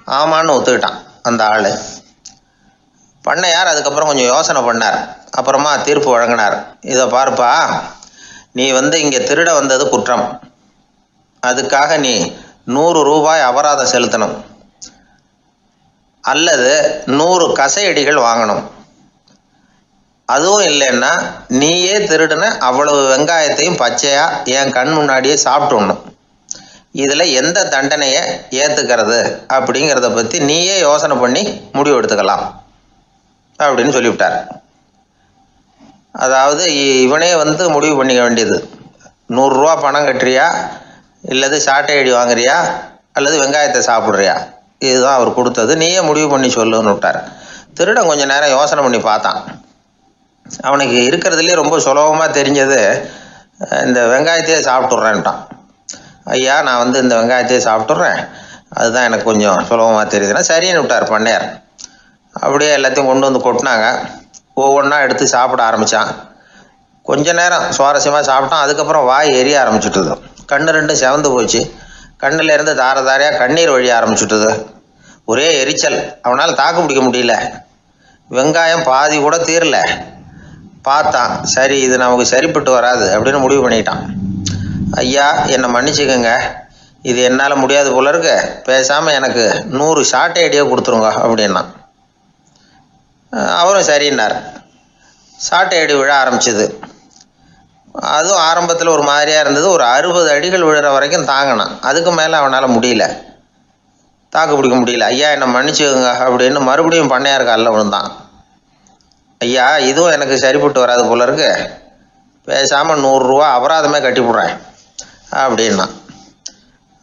ஆமான்னு ஒத்துக்கிட்டான் அந்த ஆள். பண்ணையார் அதுக்கப்புறம் கொஞ்சம் யோசனை பண்ணார். அப்புறமா தீர்ப்பு வழங்கினார். இதை பாருப்பா, நீ இங்கே திருட வந்தது குற்றம், அதுக்காக நீ 100 ரூபாய் அபராதம் செலுத்தணும், அல்லது 100 கசையடிகள் வாங்கணும். அதுவும் இல்லைன்னா நீயே திருடுன அவ்வளவு வெங்காயத்தையும் பச்சையா என் கண் முன்னாடியே சாப்பிட்டுடணும். இதில் எந்த தண்டனையை ஏற்றுக்கிறது அப்படிங்கிறத பற்றி நீயே யோசனை பண்ணி முடிவு எடுத்துக்கலாம் அப்படின்னு சொல்லிவிட்டார். அதாவது இவனே முடிவு பண்ணிக்க வேண்டியது, 100 ரூபா பணம் கட்டுறியா, இல்லது சாட்டை அடி வாங்குறியா, அல்லது வெங்காயத்தை சாப்பிட்றியா, இதுதான் அவர் கொடுத்தது, நீயே முடிவு பண்ணி சொல்லுன்னு விட்டார். திருடன் கொஞ்சம் நேரம் யோசனை பண்ணி பார்த்தான். அவனுக்கு இருக்கிறதுலே ரொம்ப சுலபமாக தெரிஞ்சது இந்த வெங்காயத்தையே சாப்பிட்டுட்றேன்ட்டான். ஐயா, நான் இந்த வெங்காயத்தையே சாப்பிட்டுட்றேன், அதுதான் எனக்கு கொஞ்சம் சுலபமாக தெரியுதுன்னா சரின்னு விட்டார் பண்ணையார். அப்படியே எல்லாத்தையும் கொண்டு கொட்டினாங்க. ஒவ்வொன்றா எடுத்து சாப்பிட ஆரம்பித்தான். கொஞ்ச நேரம் சுவாரஸ்யமாக சாப்பிட்டான். அதுக்கப்புறம் வாய் எரிய ஆரம்பிச்சுட்டுது. கண்ணு ரெண்டும் செவந்து போச்சு. கண்ணில் இருந்து தார தாரையாக கண்ணீர் வழிய ஆரம்பிச்சுட்டுது. ஒரே எரிச்சல். அவனால் தாக்கு பிடிக்க முடியல. வெங்காயம் பாதி கூட தீரல. பார்த்தான், சரி இது நமக்கு சரிப்பட்டு வராது அப்படின்னு முடிவு பண்ணிட்டான். ஐயா, என்னை மன்னிச்சுக்கோங்க, இது என்னால் முடியாது போல இருக்கு, பேசாமல் எனக்கு 100 சாட்டை அடியை கொடுத்துருங்க அப்படின்னா. அவரும் சரின்னார். சாட்டை அடி விழ ஆரம்பிச்சிது. அதுவும் ஆரம்பத்தில் ஒரு மாதிரியாக இருந்தது. ஒரு 60 அடிகள் விழுற வரைக்கும் தாங்கினான். அதுக்கு மேலே அவனால் முடியல, தாக்கு பிடிக்க முடியல. ஐயா, என்னை மன்னிச்சுக்கோங்க அப்படின்னு மறுபடியும் பண்ணையார் காலில் விழுந்தான். ஐயா, இதுவும் எனக்கு சரிப்பட்டு வராது போல இருக்கு, பேசாமல் 100 ரூபா அபராதமே கட்டிவிட்றேன் அப்படின்னா.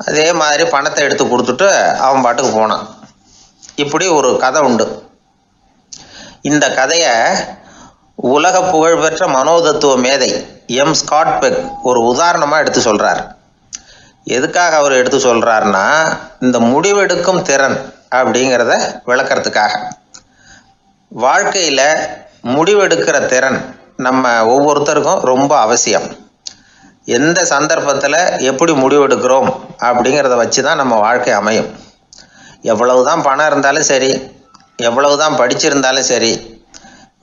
அதே மாதிரி பணத்தை எடுத்து கொடுத்துட்டு அவன் பாட்டுக்கு போனான். இப்படி ஒரு கதை உண்டு. இந்த கதையை உலக புகழ்பெற்ற மனோதத்துவ மேதை ஸ்காட் பெக் ஒரு உதாரணமாக எடுத்து சொல்கிறார். எதுக்காக அவர் எடுத்து சொல்கிறாருன்னா, இந்த முடிவெடுக்கும் திறன் அப்படிங்கிறத விளக்கறதுக்காக. வாழ்க்கையில் முடிவெடுக்கிற திறன் நம்ம ஒவ்வொருத்தருக்கும் ரொம்ப அவசியம். எந்த சந்தர்ப்பத்தில் எப்படி முடிவெடுக்கிறோம் அப்படிங்கிறத வச்சு தான் நம்ம வாழ்க்கை அமையும். எவ்வளவு தான் பணம் இருந்தாலும் சரி, எவ்வளவு தான் படிச்சிருந்தாலும் சரி,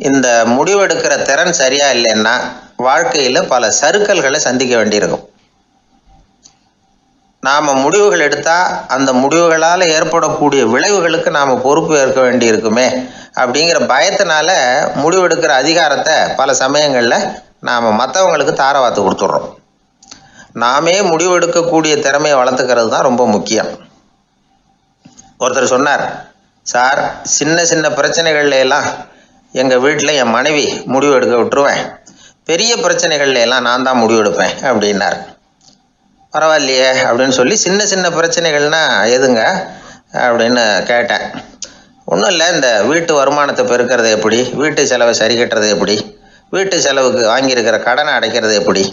இந்த முடிவெடுக்கிற திறன் சரியா இல்லைன்னா வாழ்க்கையில் பல சறுக்கல்களை சந்திக்க வேண்டியிருக்கும். நாம் முடிவுகள் எடுத்தால் அந்த முடிவுகளால் ஏற்படக்கூடிய விளைவுகளுக்கு நாம் பொறுப்பு ஏற்க வேண்டி இருக்குமே அப்படிங்கிற பயத்தினால முடிவெடுக்கிற அதிகாரத்தை பல சமயங்களில் நாம் மற்றவங்களுக்கு தாரவாத்து கொடுத்துட்றோம். நாமே முடிவெடுக்கக்கூடிய திறமையை வளர்த்துக்கிறது தான் ரொம்ப முக்கியம். ஒருத்தர் சொன்னார், சார், சின்ன சின்ன பிரச்சனைகள்ல எல்லாம் எங்கள் வீட்டில் என் மனைவி முடிவு எடுக்க விட்டுருவேன், பெரிய பிரச்சனைகள்ல எல்லாம் நான் தான் முடிவெடுப்பேன் அப்படின்னார். பரவாயில்லையே அப்படின்னு சொல்லி, சின்ன சின்ன பிரச்சனைகள்னா எதுங்க அப்படின்னு கேட்டேன். ஒன்றும் இல்லை, இந்த வீட்டு வருமானத்தை பெருக்கிறது எப்படி, வீட்டு செலவை சரி கட்டுறது எப்படி, வீட்டு செலவுக்கு வாங்கியிருக்கிற கடனை அடைக்கிறது எப்படி,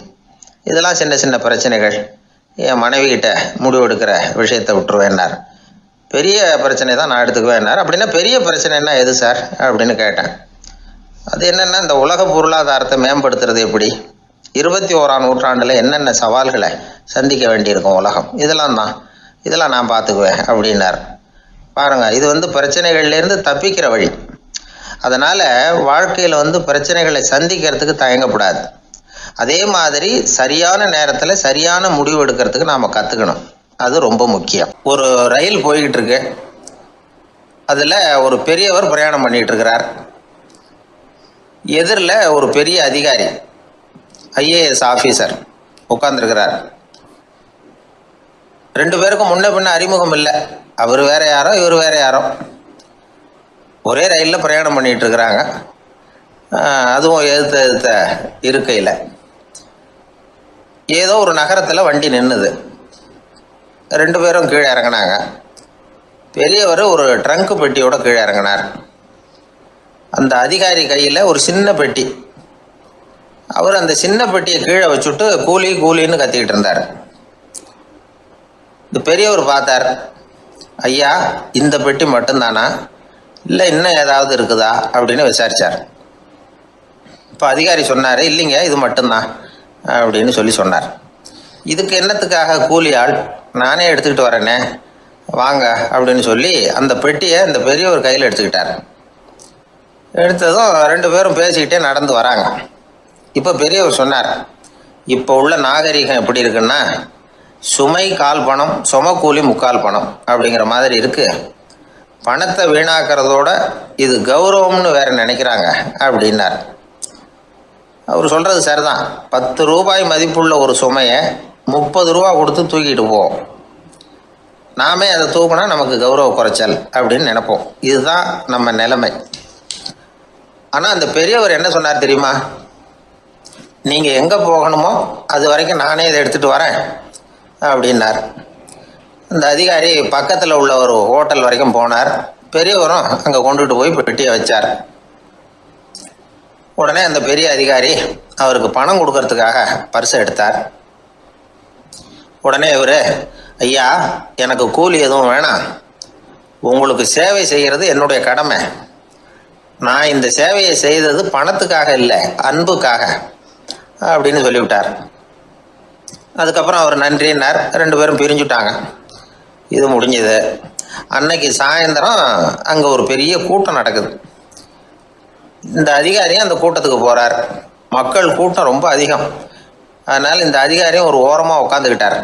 இதெல்லாம் சின்ன சின்ன பிரச்சனைகள், என் மனைவிகிட்ட முடிவெடுக்கிற விஷயத்தை விட்டுருவேன்னார். பெரிய பிரச்சனை தான் நான் எடுத்துக்குவேன்னார். அப்படின்னா பெரிய பிரச்சனைன்னா எது சார் அப்படின்னு கேட்டேன். அது என்னென்னா, இந்த உலக பொருளாதாரத்தை மேம்படுத்துறது எப்படி, 21ஆம் நூற்றாண்டில் என்னென்ன சவால்களை சந்திக்க வேண்டியிருக்கும் உலகம், இதெல்லாம் நான் பார்த்துக்குவேன் அப்படின்னார். பாருங்கள், இது பிரச்சனைகள்லேருந்து தப்பிக்கிற வழி. அதனால் வாழ்க்கையில் பிரச்சனைகளை சந்திக்கிறதுக்கு தயங்கக்கூடாது. அதே மாதிரி சரியான நேரத்தில் சரியான முடிவு எடுக்கிறதுக்கு நாம் கற்றுக்கணும். அது ரொம்ப முக்கியம். ஒரு ரயில் போய்கிட்டு இருக்கு. அதில் ஒரு பெரியவர் பிரயாணம் பண்ணிகிட்டு இருக்கிறார். எதிரில் ஒரு பெரிய அதிகாரி, ஐஏஎஸ் ஆஃபீஸர் உட்காந்துருக்கிறார். 2 பேருக்கும் முன்ன பின்ன அறிமுகம் இல்லை. அவர் வேற யாரோ, இவர் வேற யாரோ. ஒரே ரயிலில் பிரயாணம் பண்ணிகிட்டு இருக்கிறாங்க. அதுவும் எதிர்த்த இருக்கையில். ஏதோ ஒரு நகரத்தில் வண்டி நின்றுது. 2 பேரும் கீழே இறங்கினாங்க. பெரியவர் ஒரு ட்ரங்கு பெட்டியோட கீழே இறங்கினார். அந்த அதிகாரி கையில் ஒரு சின்ன பெட்டி. அவர் அந்த சின்ன பெட்டியை கீழே வச்சுட்டு கூலி கூலின்னு கத்திக்கிட்டு இருந்தார். இந்த பெரியவர் பார்த்தார். ஐயா, இந்த பெட்டி மட்டும்தானா, இல்லை இன்னும் ஏதாவது இருக்குதா அப்படின்னு விசாரித்தார். இப்போ அதிகாரி சொன்னார், இல்லைங்க, இது மட்டும்தான் அப்படின்னு சொன்னார். இதுக்கு என்னத்துக்காக கூலி ஆள், நானே எடுத்துக்கிட்டு வரேனே, வாங்க அப்படின்னு சொல்லி அந்த பெட்டியை இந்த பெரியவர் கையில் எடுத்துக்கிட்டார். எடுத்ததும் 2 பேரும் பேசிக்கிட்டே நடந்து வராங்க. இப்போ பெரியவர் சொன்னார், இப்போ உள்ள நாகரிகம் எப்படி இருக்குன்னா, சுமை கால் பணம், சுமக்கூலி முக்கால் பணம் அப்படிங்கிற மாதிரி இருக்குது. பணத்தை வீணாக்கிறதோட இது கௌரவம்னு வேற நினைக்கிறாங்க அப்படின்னார். அவர் சொல்கிறது சரிதான். 10 ரூபாய் மதிப்புள்ள ஒரு சுமையை 30 ரூபா கொடுத்து தூக்கிட்டு போவோம். நாமே அதை தூக்குனா நமக்கு கௌரவ குறைச்சல் அப்படின்னு நினைப்போம். இதுதான் நம்ம நிலைமை. ஆனால் அந்த பெரியவர் என்ன சொன்னார் தெரியுமா? நீங்கள் எங்கே போகணுமோ அது வரைக்கும் நானே இதை எடுத்துகிட்டு வரேன் அப்படின்னார். இந்த அதிகாரி பக்கத்தில் உள்ள ஒரு ஹோட்டல் வரைக்கும் போனார். பெரியவரும் அங்கே கொண்டுட்டு போய் பெட்டியை வச்சார். உடனே அந்த பெரிய அதிகாரி அவருக்கு பணம் கொடுக்கறதுக்காக பர்ஸை எடுத்தார். உடனே இவர், ஐயா, எனக்கு கூலி எதுவும் வேணாம், உங்களுக்கு சேவை செய்கிறது என்னுடைய கடமை. நான் இந்த சேவையை செய்தது பணத்துக்காக இல்லை, அன்புக்காக அப்படின்னு சொல்லிவிட்டார். அதுக்கப்புறம் அவர் நன்றின்னார். 2 பேரும் பிரிஞ்சுட்டாங்க. இது முடிஞ்சது. அன்னைக்கு சாயந்தரம் அங்கே ஒரு பெரிய கூட்டம் நடக்குது. இந்த அதிகாரியும் அந்த கூட்டத்துக்கு போகிறார். மக்கள் கூட்டம் ரொம்ப அதிகம். அதனால் இந்த அதிகாரியும் ஒரு ஓரமாக உட்காந்துக்கிட்டார்.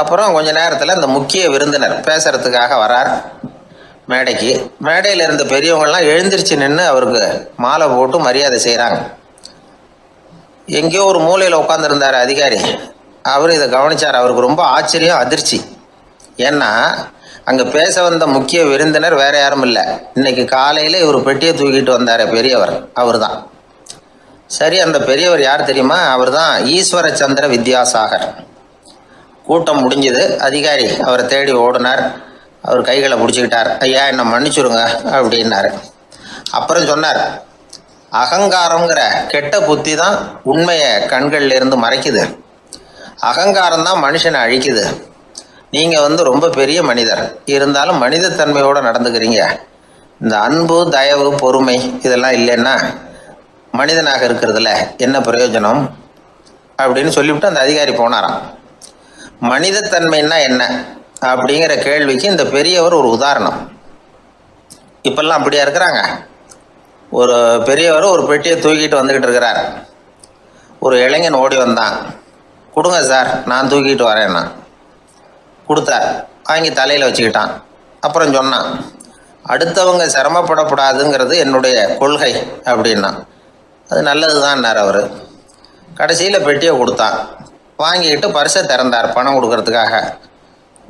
அப்புறம் கொஞ்ச நேரத்தில் இந்த முக்கிய விருந்தினர் பேசுகிறதுக்காக வரார் மேடைக்கு. மேடையில் இருந்த பெரியவங்கள்லாம் எழுந்திரிச்சு நின்று அவருக்கு மாலை போட்டு மரியாதை செய்கிறாங்க. எங்கேயோ ஒரு மூலையில் உட்காந்துருந்தார் அதிகாரி. அவர் இதை கவனித்தார். அவருக்கு ரொம்ப ஆச்சரியம், அதிர்ச்சி. ஏன்னா அங்கே பேச வந்த முக்கிய விருந்தினர் வேற யாரும் இல்லை, இன்னைக்கு காலையில் இவர் பெட்டியை தூக்கிட்டு வந்தார் பெரியவர், அவர் தான். சரி, அந்த பெரியவர் யார் தெரியுமா? அவர் தான் ஈஸ்வர சந்திர வித்யாசாகர். கூட்டம் முடிஞ்சது. அதிகாரி அவரை தேடி ஓடினார். அவர் கைகளை பிடிச்சிக்கிட்டார். ஐயா, என்னை மன்னிச்சுடுங்க அப்படின்னாரு. அப்புறம் சொன்னார், அகங்காரங்கிற கெட்ட புத்தி தான் உண்மையை கண்கள்ல இருந்து மறைக்குது. அகங்காரம் தான் மனுஷனை அழிக்குது. நீங்கள் ரொம்ப பெரிய மனிதர், இருந்தாலும் மனிதத்தன்மையோடு நடந்துக்கிறீங்க. இந்த அன்பு, தயவு, பொறுமை இதெல்லாம் இல்லைன்னா மனிதனாக இருக்கிறதுல என்ன பிரயோஜனம் அப்படின்னு சொல்லிவிட்டு அந்த அதிகாரி போனாராம். மனிதத்தன்மைன்னா என்ன அப்படிங்கிற கேள்விக்கு இந்த பெரியவர் ஒரு உதாரணம். இப்பெல்லாம் அப்படியா இருக்கிறாங்க? ஒரு பெரியவர் ஒரு பெட்டியை தூக்கிட்டு வந்துக்கிட்டு இருக்கிறார். ஒரு இளைஞன் ஓடி வந்தான். கொடுங்க சார், நான் தூக்கிட்டு வரேன்னா. கொடுத்தார். வாங்கி தலையில் வச்சுக்கிட்டான். அப்புறம் சொன்னான், அடுத்தவங்க சிரமப்படக்கூடாதுங்கிறது என்னுடைய கொள்கை அப்படின்னா. அது நல்லது தான்னார் அவர். கடைசியில் பெட்டியை கொடுத்தான். வாங்கிக்கிட்டு பர்ஸை திறந்தார் பணம் கொடுக்கறதுக்காக.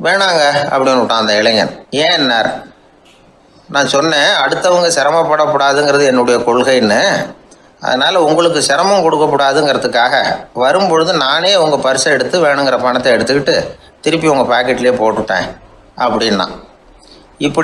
வேணாங்க அப்படின்னு விட்டான் அந்த இளைஞன். ஏன்னார்? நான் சொன்னேன் அடுத்தவங்க சிரமப்படக்கூடாதுங்கிறது என்னுடைய கொள்கைன்னு. அதனால் உங்களுக்கு சிரமம் கொடுக்கக்கூடாதுங்கிறதுக்காக வரும்பொழுது நானே உங்கள் பர்ஸை எடுத்து வேணுங்கிற பணத்தை எடுத்துக்கிட்டு திருப்பி உங்கள் பாக்கெட்லேயே போட்டுவிட்டேன் அப்படின்னா. இப்படி